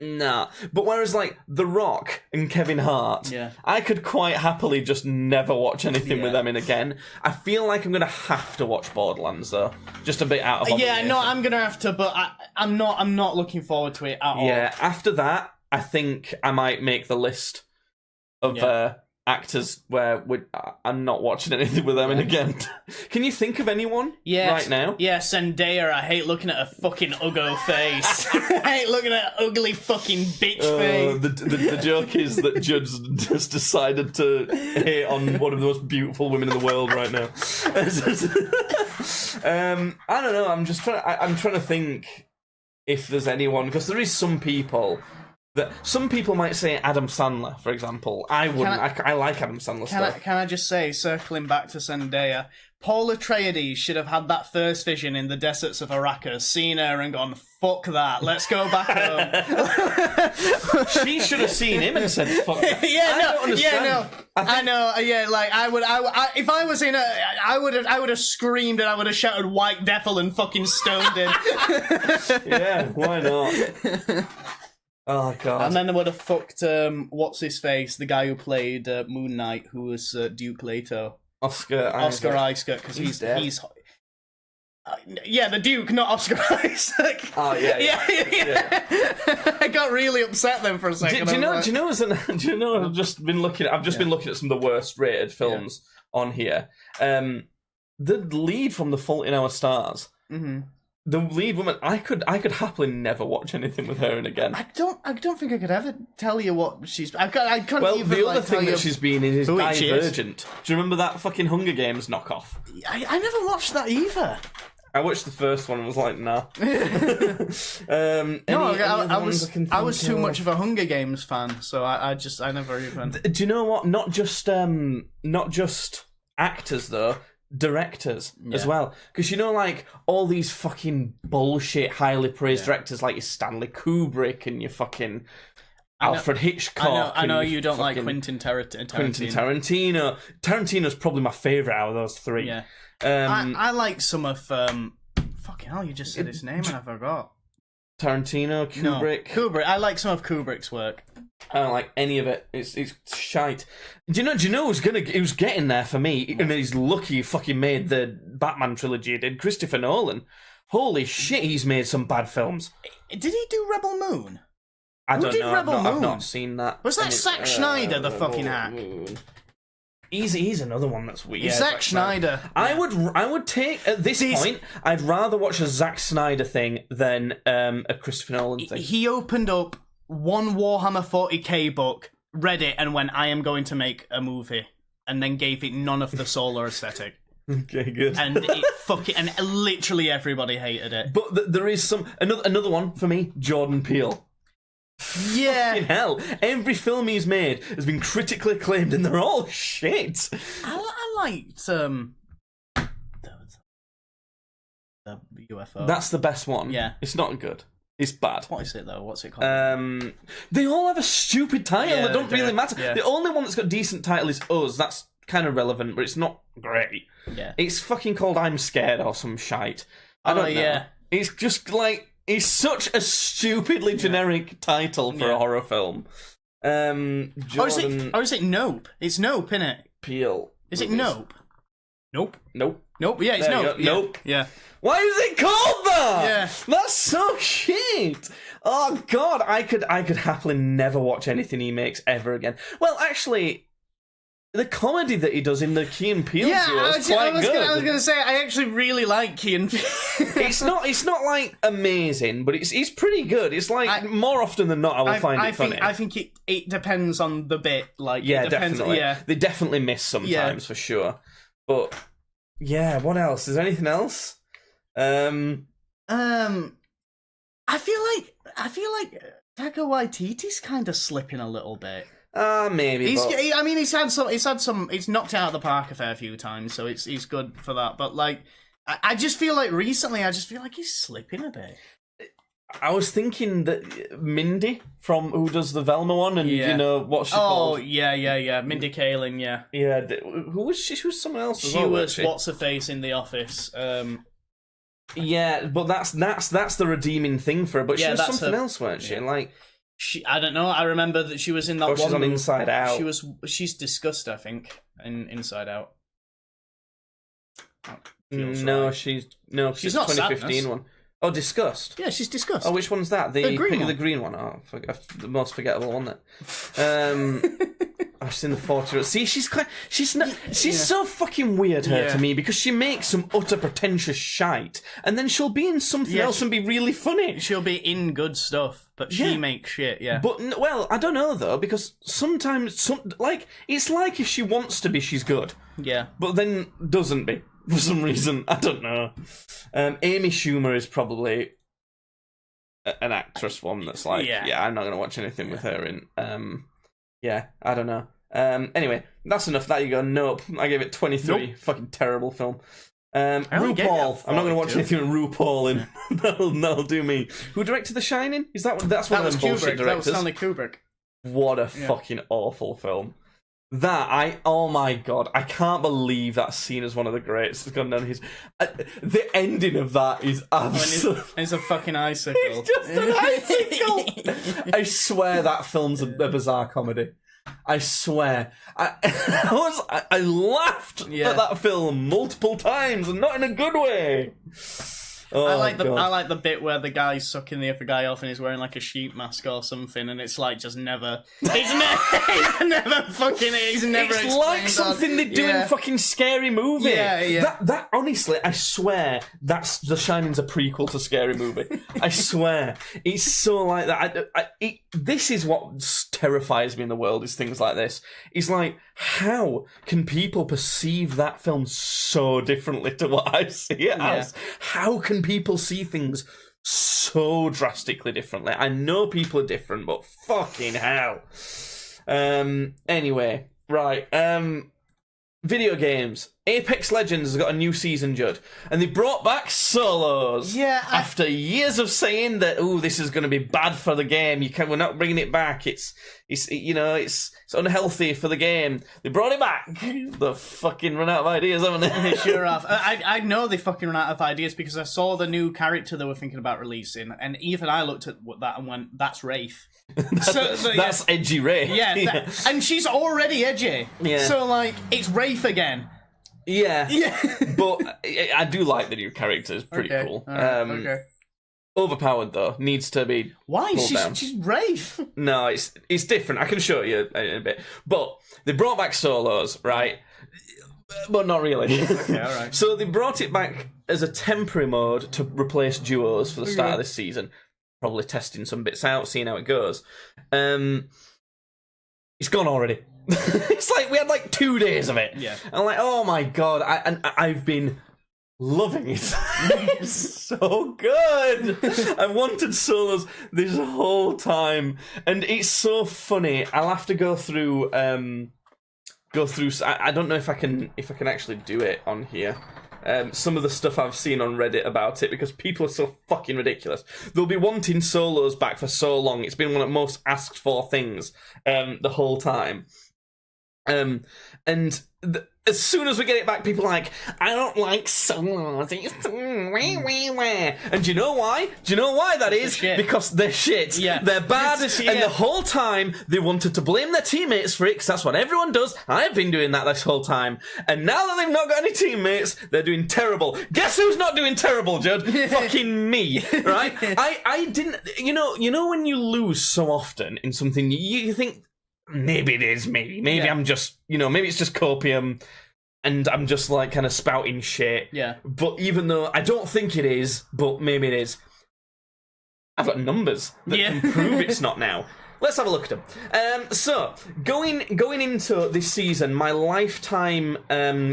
Nah. But whereas, like, The Rock and Kevin Hart, Yeah. I could quite happily just never watch anything with Yeah. them in again. I feel like I'm going to have to watch Borderlands, though. Just a bit out of Yeah, obligation. no, I'm gonna have to, but I'm not looking forward to it at all. Yeah, after that, I think I might make the list of actors where I'm not watching anything with them in again. Can you think of anyone right now? Yeah, Zendaya. I hate looking at her fucking uggo face. I hate looking at her ugly fucking bitch face. The joke is that Judge just decided to hate on one of the most beautiful women in the world right now. I don't know. I'm trying to think if there's anyone, because there is some people that some people might say Adam Sandler, for example. I wouldn't. I like Adam Sandler stuff. Can I just say, circling back to Zendaya, Paul Atreides should have had that first vision in the deserts of Arrakis, seen her and gone, fuck that, let's go back home. She should have seen him and said, fuck that. I would, if I was in I would have screamed and I would have shouted White Devil and fucking stoned him. Yeah, why not? Oh, God. And then I would have fucked, what's his face, the guy who played Moon Knight, who was Duke Leto. Oscar Isaac, because he's dead. Yeah, the Duke, not Oscar Isaac. Oh yeah. I got really upset then for a second. Do you know? I've just been looking at some of the worst rated films on here. The lead from The Fault in Our Stars. Mm-hmm. The lead woman, I could happily never watch anything with her in again. I don't think I could ever tell you what she's. I couldn't Well, even, the other like, thing that she's been in is Divergent. Do you remember that fucking Hunger Games knockoff? I never watched that either. I watched the first one and was like, nah. I was too much of a Hunger Games fan, so I never even. Do you know what? Not just actors though. Directors as well, because you know, like all these fucking bullshit highly praised directors like your Stanley Kubrick and your fucking Alfred Hitchcock. I know you don't like Quentin Tarantino. Tarantino's probably my favourite out of those three. Yeah, I like some of fucking hell. You just said his name and I forgot. Tarantino, Kubrick. No, Kubrick. I like some of Kubrick's work. I don't like any of it. It's shite. Do you know who's getting there for me? And he's lucky he fucking made the Batman trilogy. He did Christopher Nolan. Holy shit, he's made some bad films. Did he do Rebel Moon? I don't know. Rebel Moon? I've not seen that. Was that Zack Snyder, the fucking hack? He's another one that's weird. Yeah, Zack Snyder. I would take at this point. I'd rather watch a Zack Snyder thing than a Christopher Nolan thing. He opened up one Warhammer 40k book, read it, and went, "I am going to make a movie," and then gave it none of the solar aesthetic. Okay, good. And and literally everybody hated it. But there is another one for me. Jordan Peele. Yeah. Fucking hell. Every film he's made has been critically acclaimed and they're all shit. I liked the UFO. That's the best one. Yeah. It's not good. It's bad. What is it though? What's it called? They all have a stupid title that don't really matter. Yeah. The only one that's got a decent title is Us. That's kind of relevant, but it's not great. Yeah. It's fucking called I'm Scared or some shite. I don't know. Yeah. It's just like, it's such a stupidly generic title for a horror film. Jordan Or is it Nope? It's Nope, innit? Peele. Is it Nope? Nope. Nope. Nope. Yeah, it's There you Nope. go. Yeah. Nope. Yeah. Why is it called that? Yeah. That's so shit. Oh God, I could happily never watch anything he makes ever again. Well, actually, the comedy that he does in the Key and Peele duo is quite good. I was going to say, I actually really like Key and Peele. It's not like amazing, but it's pretty good. It's like more often than not, I will find it funny. I think it depends on the bit. Like, yeah, it depends, definitely. Yeah. They definitely miss sometimes for sure. But yeah, what else? Is there anything else? I feel like Taika Waititi's kind of slipping a little bit. Maybe. He's had some. He's knocked it out of the park a fair few times, so he's good for that. But like, I just feel like recently, he's slipping a bit. I was thinking that Mindy from who does the Velma one, and you know what's she called? Oh yeah, Mindy Kaling, yeah. Yeah, who was she? She was someone else. She was what's her face in The Office. Yeah, but that's the redeeming thing for her. But she was something else, weren't she? Yeah. Like I don't know. I remember that she was in that one. She's on movie. Inside Out. She's discussed, I think, in Inside Out. No, right. she's not 2015 Sadness. one. Oh, Disgust. Yeah, she's discussed. Oh, which one's that? The green one. Oh, the most forgettable one. I've seen the 40. See, she's so fucking weird to me because she makes some utter pretentious shite, and then she'll be in something else and be really funny. She'll be in good stuff, but she makes shit. Yeah. But well, I don't know though, because sometimes it's like if she wants to be, she's good. Yeah. But then doesn't be for some reason. I don't know. Amy Schumer is probably an actress one that's like, I'm not going to watch anything with her in. I don't know. Anyway, that's enough. That you go. Nope. I gave it 23. Nope. Fucking terrible film. RuPaul. I'm not going to watch anything with RuPaul in. that'll do me. Who directed The Shining? That's one of them bullshit directors. That was Stanley Kubrick. What a fucking awful film. Oh my god, I can't believe that scene is one of the greats. It's gone down his. The ending of that is absolutely. It's a fucking icicle. It's just an icicle. I swear that film's a bizarre comedy. I swear. I laughed at that film multiple times, and not in a good way. Oh, I like the bit where the guy's sucking the other guy off and he's wearing like a sheep mask or something, and it's like just never. He's never fucking. He's never. It's like something they do in fucking Scary Movie. Yeah. That honestly, I swear, that's The Shining's a prequel to Scary Movie. I swear, it's so like that. This is what terrifies me in the world. Is things like this. It's like, how can people perceive that film so differently to what I see it as? How can people see things so drastically differently? I know people are different, but fucking hell. Anyway, right. Video games. Apex Legends has got a new season, Judd, and they brought back solos. Yeah. After years of saying that, this is going to be bad for the game. We're not bringing it back. It's unhealthy for the game. They brought it back. They fucking run out of ideas, haven't they? They sure have. I know they fucking run out of ideas because I saw the new character they were thinking about releasing, and even I looked at that and went, "That's Wraith." That's edgy Wraith. Yeah, and she's already edgy. Yeah. So like, it's Wraith again. Yeah. But I do like the new character. It's pretty cool. Okay. Overpowered though, needs to be. Why? pulled down. She's Wraith. No, it's different. I can show you in a bit. But they brought back solos, right? But not really. Okay, all right. So they brought it back as a temporary mode to replace duos for the start of this season. Probably testing some bits out, seeing how it goes. It's gone already. It's like we had like 2 days of it. Yeah. I'm like, oh my god, I've been loving it. It's so good. I wanted solos this whole time, and it's so funny. I'll have to go through. I don't know if I can actually do it on here. Some of the stuff I've seen on Reddit about it, because people are so fucking ridiculous. They'll be wanting solos back for so long. It's been one of the most asked for things the whole time. As soon as we get it back, people are like, I don't like solos. And do you know why? Do you know why that is? Because they're shit. Yeah. They're bad. And the whole time, they wanted to blame their teammates for it, because that's what everyone does. I've been doing that this whole time. And now that they've not got any teammates, they're doing terrible. Guess who's not doing terrible, Judd? Fucking me. Right? I didn't... You know when you lose so often in something, you think... Maybe it is me. Maybe I'm just, maybe it's just copium and I'm just like kind of spouting shit. Yeah. But even though I don't think it is, but maybe it is, I've got numbers that can prove it's not now. Let's have a look at them. So, going into this season, my lifetime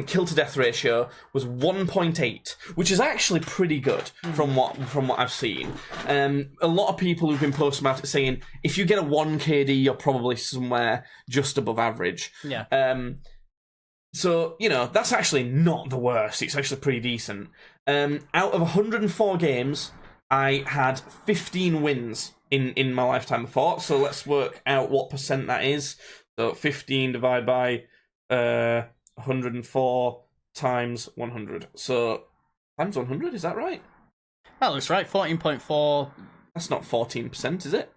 kill to death ratio was 1.8, which is actually pretty good from what I've seen. A lot of people who've been posting about it saying if you get a 1 KD, you're probably somewhere just above average. Yeah. So, that's actually not the worst. It's actually pretty decent. Out of 104 games, I had 15 wins in my lifetime before. So let's work out what percent that is. So 15 divided by 104 times 100. So times 100, is that right? That looks right. 14.4. That's not 14%, is it?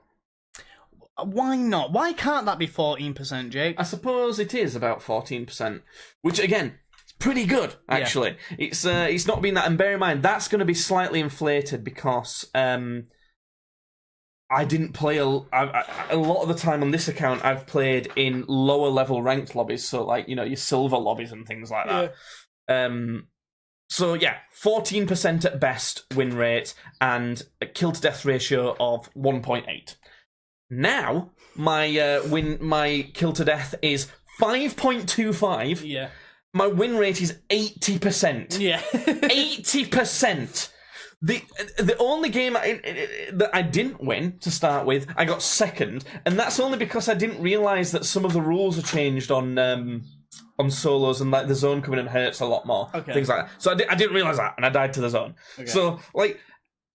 Why not? Why can't that be 14%, Jake? I suppose it is about 14%, which again, is pretty good actually. Yeah. It's not been that, and bear in mind that's going to be slightly inflated because I didn't play a lot of the time on this account. I've played in lower level ranked lobbies, so like your silver lobbies and things like that. Yeah. So yeah, 14% at best win rate and a kill to death ratio of 1.8. Now my kill to death is 5.25. Yeah. My win rate is 80%. Yeah. 80%. The only game that I didn't win to start with, I got second, and that's only because I didn't realise that some of the rules are changed on solos, and like the zone coming in hurts a lot more, things like that. So I didn't realise that, and I died to the zone. Okay.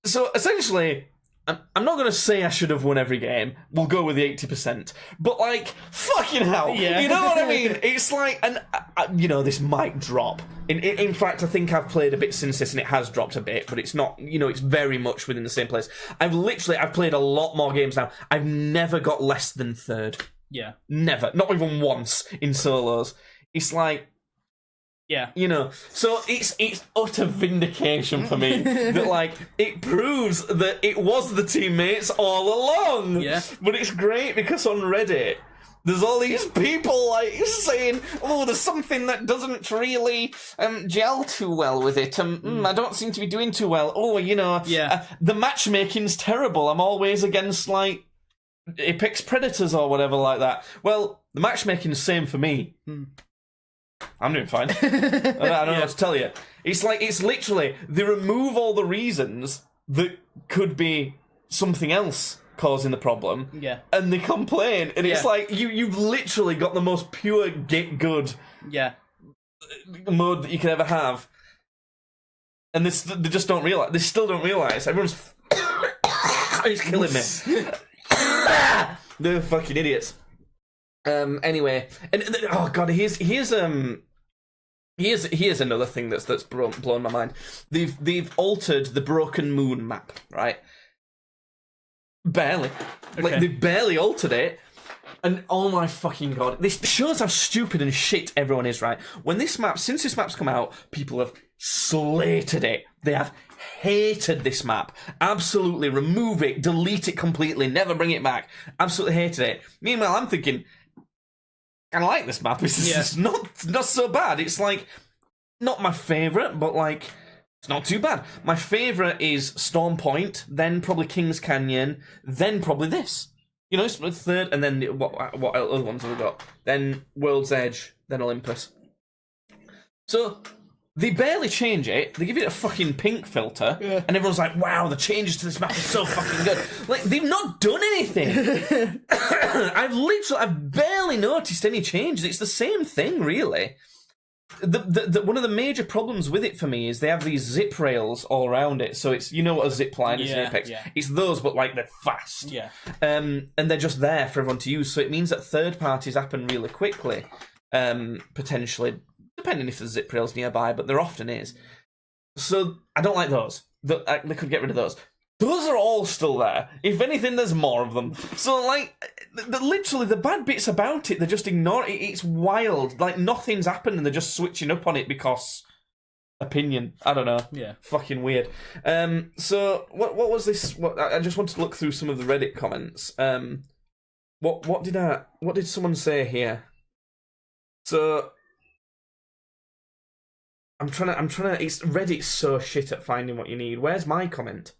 So essentially, I'm not going to say I should have won every game. We'll go with the 80%. But, like, fucking hell. Yeah. You know what I mean? It's like, and this might drop. In fact, I think I've played a bit since this, and it has dropped a bit, but it's not, it's very much within the same place. I've played a lot more games now. I've never got less than third. Yeah. Never. Not even once in solos. It's like, yeah, so it's utter vindication for me that like it proves that it was the teammates all along. Yeah, but it's great because on Reddit there's all these people like saying, "Oh, there's something that doesn't really gel too well with it. I don't seem to be doing too well. Oh, the matchmaking's terrible. I'm always against like Apex Predators or whatever like that." Well, the matchmaking's the same for me. I'm doing fine. I don't know what to tell you. It's like, it's literally, they remove all the reasons that could be something else causing the problem. Yeah. And they complain. And it's like, you've literally got the most pure get good mode that you could ever have. And they just don't realise. They still don't realise. Everyone's... It's killing me. They're fucking idiots. Anyway, and oh god, here's another thing that's blown my mind. They've altered the Broken Moon map, right? Barely, like they've barely altered it. And oh my fucking god, this shows how stupid and shit everyone is, right? Since this map's come out, people have slated it. They have hated this map. Absolutely, remove it, delete it completely, never bring it back. Absolutely hated it. Meanwhile, I'm thinking, I like this map. It's not so bad. It's like not my favourite, but like it's not too bad. My favourite is Storm Point, then probably Kings Canyon, then probably this. It's the third, and then what other ones have we got? Then World's Edge, then Olympus. So they barely change it. They give it a fucking pink filter, and everyone's like, "Wow, the changes to this map are so fucking good." Like they've not done anything. I've barely noticed any changes. It's the same thing, really. One of the major problems with it for me is they have these zip rails all around it. So it's what a zip line is in Apex. Yeah. It's those, but like they're fast. Yeah. And they're just there for everyone to use. So it means that third parties happen really quickly, potentially. Depending if there's zip rails nearby, but there often is. So I don't like those. They could get rid of those. Those are all still there. If anything, there's more of them. So, like, literally, the bad bits about it, they just ignore it. It's wild. Like, nothing's happened, and they're just switching up on it because... opinion. I don't know. Yeah. Fucking weird. So, what was this? I just wanted to look through some of the Reddit comments. What did someone say here? So... I'm trying to. Reddit's so shit at finding what you need. Where's my comment?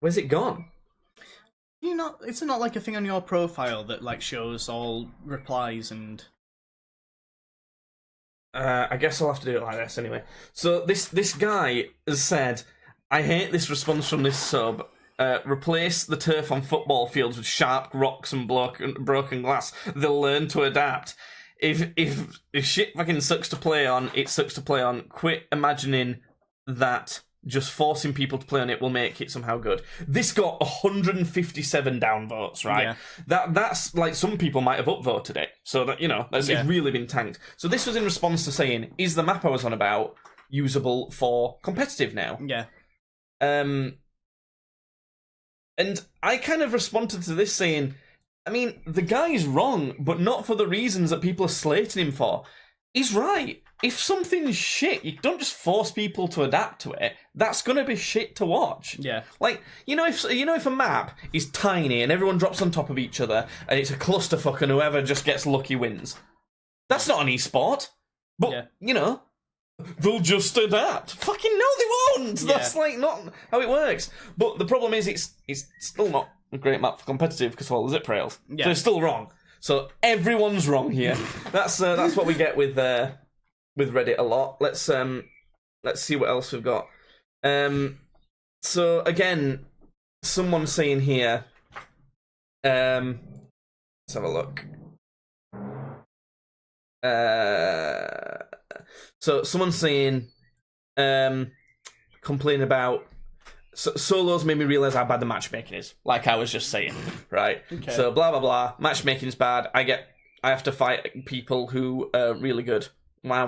Where's it gone? It's not like a thing on your profile that like shows all replies and. I guess I'll have to do it like this anyway. So this guy has said, "I hate this response from this sub. Replace the turf on football fields with sharp rocks and broken glass. They'll learn to adapt." If shit fucking sucks to play on, it sucks to play on. Quit imagining that just forcing people to play on it will make it somehow good. This got 157 downvotes, right? Yeah. That's like some people might have upvoted it, so that it's really been tanked. So this was in response to saying, is the map I was on about usable for competitive now? Yeah. And I kind of responded to this saying, I mean, the guy's wrong, but not for the reasons that people are slating him for. He's right. If something's shit, you don't just force people to adapt to it. That's gonna be shit to watch. Yeah. Like, if a map is tiny and everyone drops on top of each other and it's a clusterfuck and whoever just gets lucky wins, that's not an esport. But they'll just adapt. Fucking no, they won't. Yeah. That's like not how it works. But the problem is, it's still not a great map for competitive because of all the zip rails. Yeah. So it's still wrong. So everyone's wrong here. That's what we get with Reddit a lot. Let's see what else we've got. So again, someone saying here. Let's have a look. So someone's saying, complain about solos made me realise how bad the matchmaking is. Like I was just saying, right? Okay. So blah blah blah. Matchmaking's bad. I have to fight people who are really good. Wow.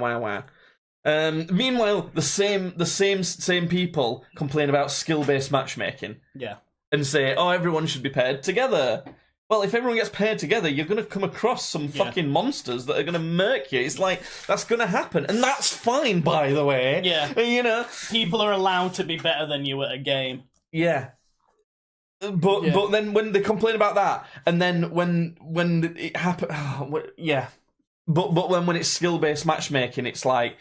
Meanwhile, the same people complain about skill-based matchmaking. Yeah. And say, oh, everyone should be paired together. Well, if everyone gets paired together, you're going to come across some fucking monsters that are going to murk you. It's like, that's going to happen. And that's fine, by the way. Yeah. You know? People are allowed to be better than you at a game. Yeah. But then when they complain about that, and then when it happens... yeah. But when it's skill-based matchmaking, it's like...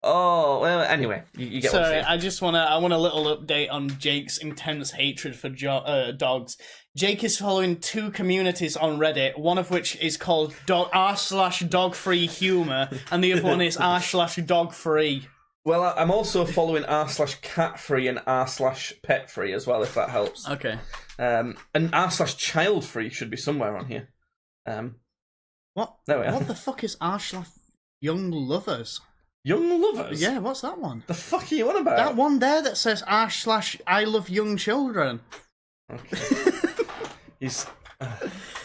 Oh, well, anyway, you get what I'm saying. I want a little update on Jake's intense hatred for dogs. Jake is following two communities on Reddit, one of which is called r/dog-free humor, and the other one is r/dog-free. Well, I'm also following r/cat-free and r/pet-free as well, if that helps. Okay. And r/child-free should be somewhere on here. What? There we are. What the fuck is r/young lovers? Young lovers? Yeah, what's that one? The fuck are you on about? That one there that says r/I love young children. Okay. He's...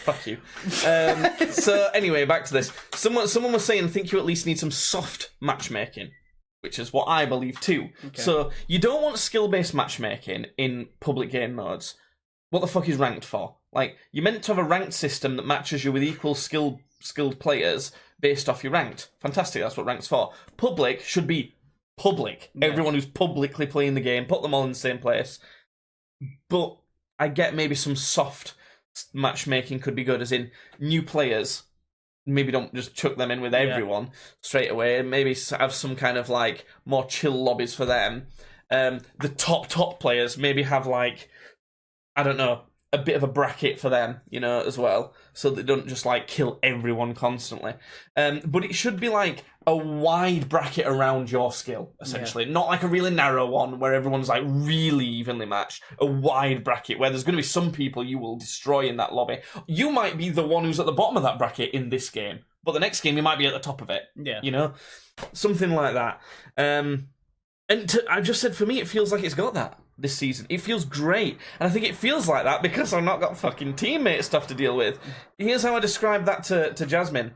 fuck you. So anyway, back to this. Someone was saying, I think you at least need some soft matchmaking, which is what I believe too. Okay. So you don't want skill-based matchmaking in public game modes. What the fuck is ranked for? Like, you're meant to have a ranked system that matches you with equal skilled players based off your ranked. Fantastic, that's what ranked's for. Public should be public. Yeah. Everyone who's publicly playing the game, put them all in the same place. But I get maybe some soft matchmaking could be good, as in new players. Maybe don't just chuck them in with everyone straight away. Maybe have some kind of like more chill lobbies for them. The top players maybe have like, I don't know, a bit of a bracket for them, you know, as well, so they don't just like kill everyone constantly. But it should be like a wide bracket around your skill, essentially, not like a really narrow one where everyone's like really evenly matched. A wide bracket where there's going to be some people you will destroy in that lobby. You might be the one who's at the bottom of that bracket in this game, but the next game you might be at the top of it. Yeah, you know, something like that. I just said, for me, it feels like it's got that this season. It feels great. And I think it feels like that because I've not got fucking teammate stuff to deal with. Here's how I describe that to Jasmine.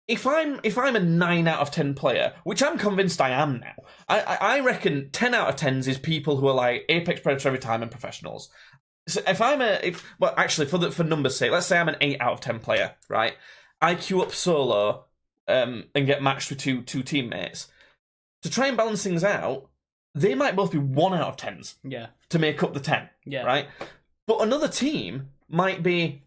If I'm a 9 out of 10 player, which I'm convinced I am now, I reckon 10 out of 10s is people who are like Apex Predator every time and professionals. So for numbers' sake, let's say I'm an 8 out of 10 player, right? I queue up solo and get matched with two teammates. To try and balance things out, they might both be 1 out of 10s to make up the 10, right? But another team might be,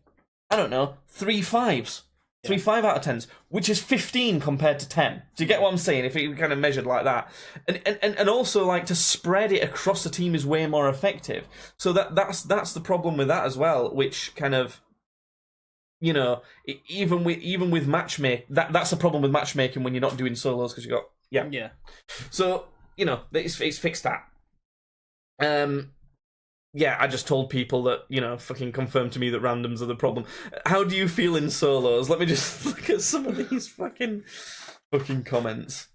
I don't know, 3 5s, 3 5 out of 10s, which is 15 compared to 10. Do you get what I'm saying? If it kind of measured like that. And also, like, to spread it across the team is way more effective. So that's the problem with that as well, which kind of, you know, even with matchmaking, that's the problem with matchmaking when you're not doing solos, because you got, yeah. So, you know, it's fixed that. I just told people that, you know, fucking confirmed to me that randoms are the problem. How do you feel in solos? Let me just look at some of these fucking comments.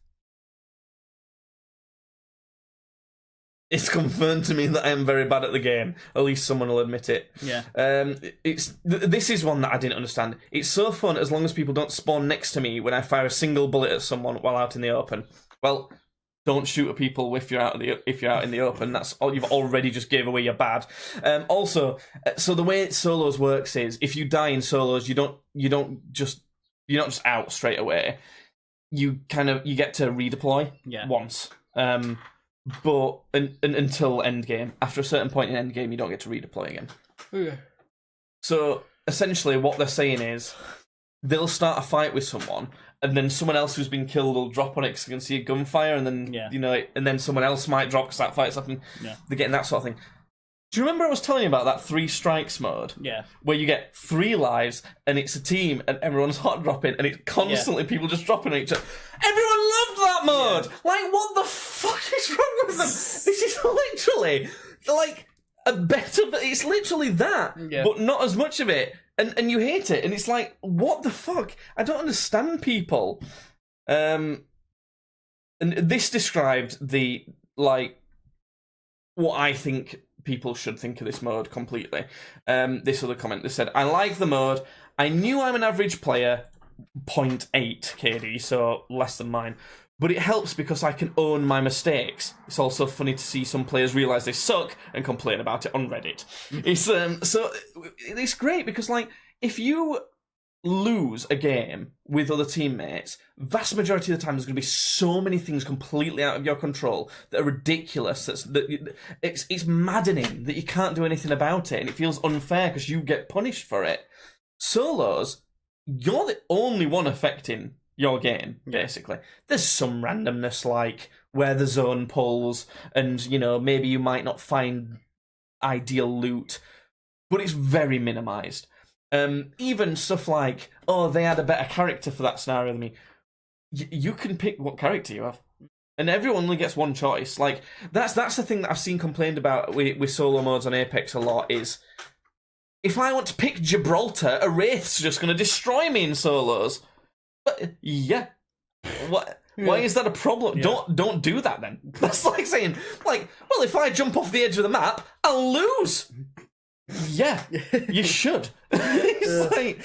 It's confirmed to me that I am very bad at the game. At least someone will admit it. Yeah. This is one that I didn't understand. It's so fun as long as people don't spawn next to me when I fire a single bullet at someone while out in the open. Well, Don't shoot at people if you're out in the open. That's all. You've already just gave away your bad. Also, so the way solos works is if you die in solos, you're not just out straight away. You get to redeploy once. But until endgame, after a certain point in endgame, you don't get to redeploy again. Okay. So essentially, what they're saying is they'll start a fight with someone. And then someone else who's been killed will drop on it because you can see a gunfire, and then and then someone else might drop because that fight's happening. Yeah. They're getting that sort of thing. Do you remember I was telling you about that 3 strikes mode? Yeah. Where you get 3 lives, and it's a team, and everyone's hot dropping, and it's constantly people just dropping on each other. Everyone loved that mode. Yeah. Like, what the fuck is wrong with them? This is literally like a better. It's literally that, but not as much of it. And you hate it, and it's like, what the fuck? I don't understand people. And this described what I think people should think of this mode completely. This other comment, they said, I like the mode. I knew I'm an average player, 0.8 KD, so less than mine. But it helps because I can own my mistakes. It's also funny to see some players realise they suck and complain about it on Reddit. It's so it's great because if you lose a game with other teammates, vast majority of the time there's going to be so many things completely out of your control that are ridiculous. It's maddening that you can't do anything about it, and it feels unfair because you get punished for it. Solos, you're the only one affecting your game, basically. There's some randomness, like where the zone pulls, and maybe you might not find ideal loot, but it's very minimised. Even stuff like, they had a better character for that scenario than me. You can pick what character you have, and everyone only gets one choice. Like that's the thing that I've seen complained about with solo modes on Apex a lot is, if I want to pick Gibraltar, a Wraith's just going to destroy me in solos. But what? Why is that a problem? Yeah. Don't do that then. That's like saying, well, if I jump off the edge of the map, I'll lose. Yeah, you should. It's like,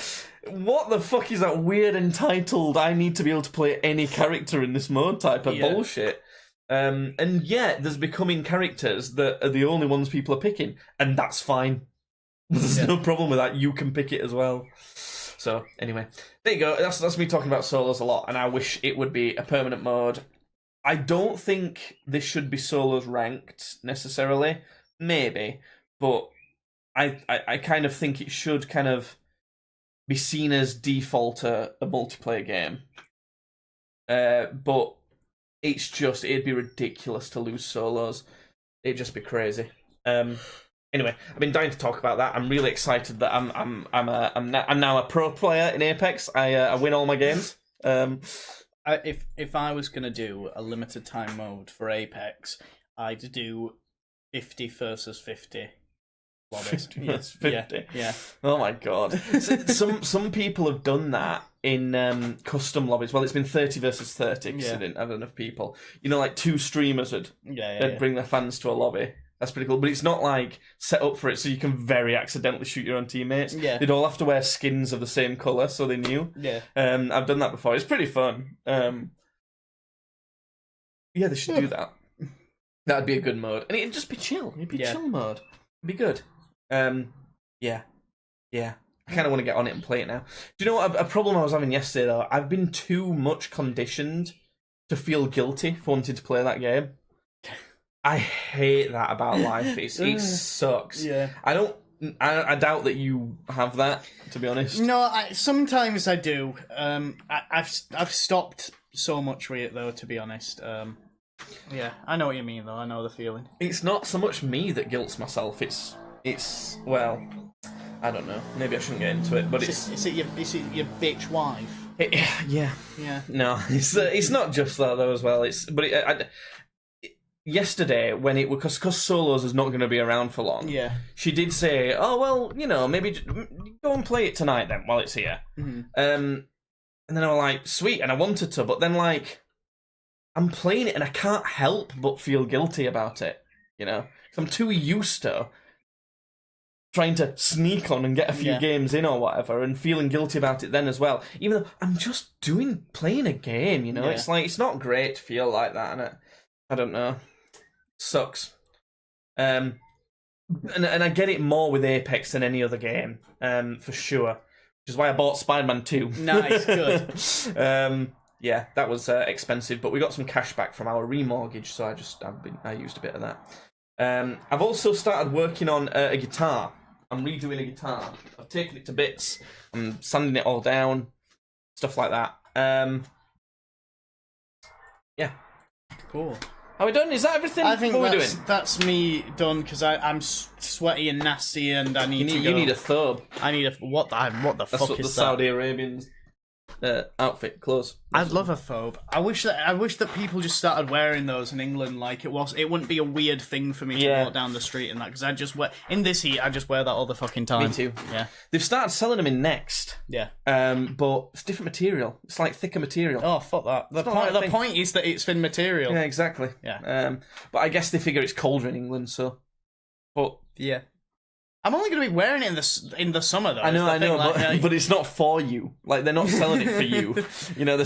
what the fuck is that weird entitled, I need to be able to play any character in this mode type of bullshit? And yet, there's becoming characters that are the only ones people are picking, and that's fine. There's no problem with that. You can pick it as well. So, anyway, there you go. That's me talking about solos a lot, and I wish it would be a permanent mode. I don't think this should be solos ranked, necessarily. Maybe. But I kind of think it should kind of be seen as default a multiplayer game. But it'd be ridiculous to lose solos. It'd just be crazy. Anyway, I've been dying to talk about that. I'm really excited that I'm now a pro player in Apex. I win all my games. If I was gonna do a limited time mode for Apex, I'd do 50 versus 50 lobbies. 50 versus 50. Yeah. Oh my god. Some people have done that in custom lobbies. Well, it's been 30 versus 30 because they didn't have enough people. Like 2 streamers would bring their fans to a lobby. That's pretty cool, but it's not set up for it, so you can very accidentally shoot your own teammates. Yeah. They'd all have to wear skins of the same colour, so they knew. Yeah. I've done that before. It's pretty fun. They should do that. That'd be a good mode, and it'd just be chill. It'd be chill mode. It'd be good. Yeah. I kind of want to get on it and play it now. Do you know what a problem I was having yesterday though? I've been too much conditioned to feel guilty for wanting to play that game. I hate that about life. It sucks. Yeah. I doubt that you have that, to be honest. No, sometimes I do. I've stopped so much with it though, to be honest. Yeah, I know what you mean though. I know the feeling. It's not so much me that guilts myself. It's well, I don't know. Maybe I shouldn't get into it, but is it your bitch wife? Yeah. No, it's not just that though as well. Yesterday, when it was because solos is not going to be around for long. Yeah, she did say, "Oh well, maybe go and play it tonight then while it's here." Mm-hmm. And then I was like, "Sweet," and I wanted to, but then I'm playing it and I can't help but feel guilty about it. Cause I'm too used to trying to sneak on and get a few games in or whatever, and feeling guilty about it then as well. Even though I'm just playing a game, it's like it's not great to feel like that, innit? I don't know. Sucks. And I get it more with Apex than any other game, for sure. Which is why I bought Spider-Man 2. Nice, good. Yeah, that was expensive, but we got some cash back from our remortgage, so I used a bit of that. I've also started working on a guitar. I'm redoing a guitar. I've taken it to bits. I'm sanding it all down, stuff like that. Yeah. Cool. Are we done? Is that everything? I think what are we that's, doing? that's me done because I'm sweaty and nasty and I need to go. You need a thobe. I need a what the That's fuck what the is Saudi Arabians outfit clothes. I'd love a thobe. I wish that people just started wearing those in England. Like it wouldn't be a weird thing for me to walk down the street and that because I just wear in this heat. I just wear that all the fucking time. Me too. Yeah. They've started selling them in Next. Yeah. But it's different material. It's like thicker material. Oh fuck that. The point is that it's thin material. Yeah, exactly. Yeah. But I guess they figure it's colder in England, so. But yeah. I'm only going to be wearing it in the summer though. I know, but it's not for you. Like they're not selling it for you. You know, they're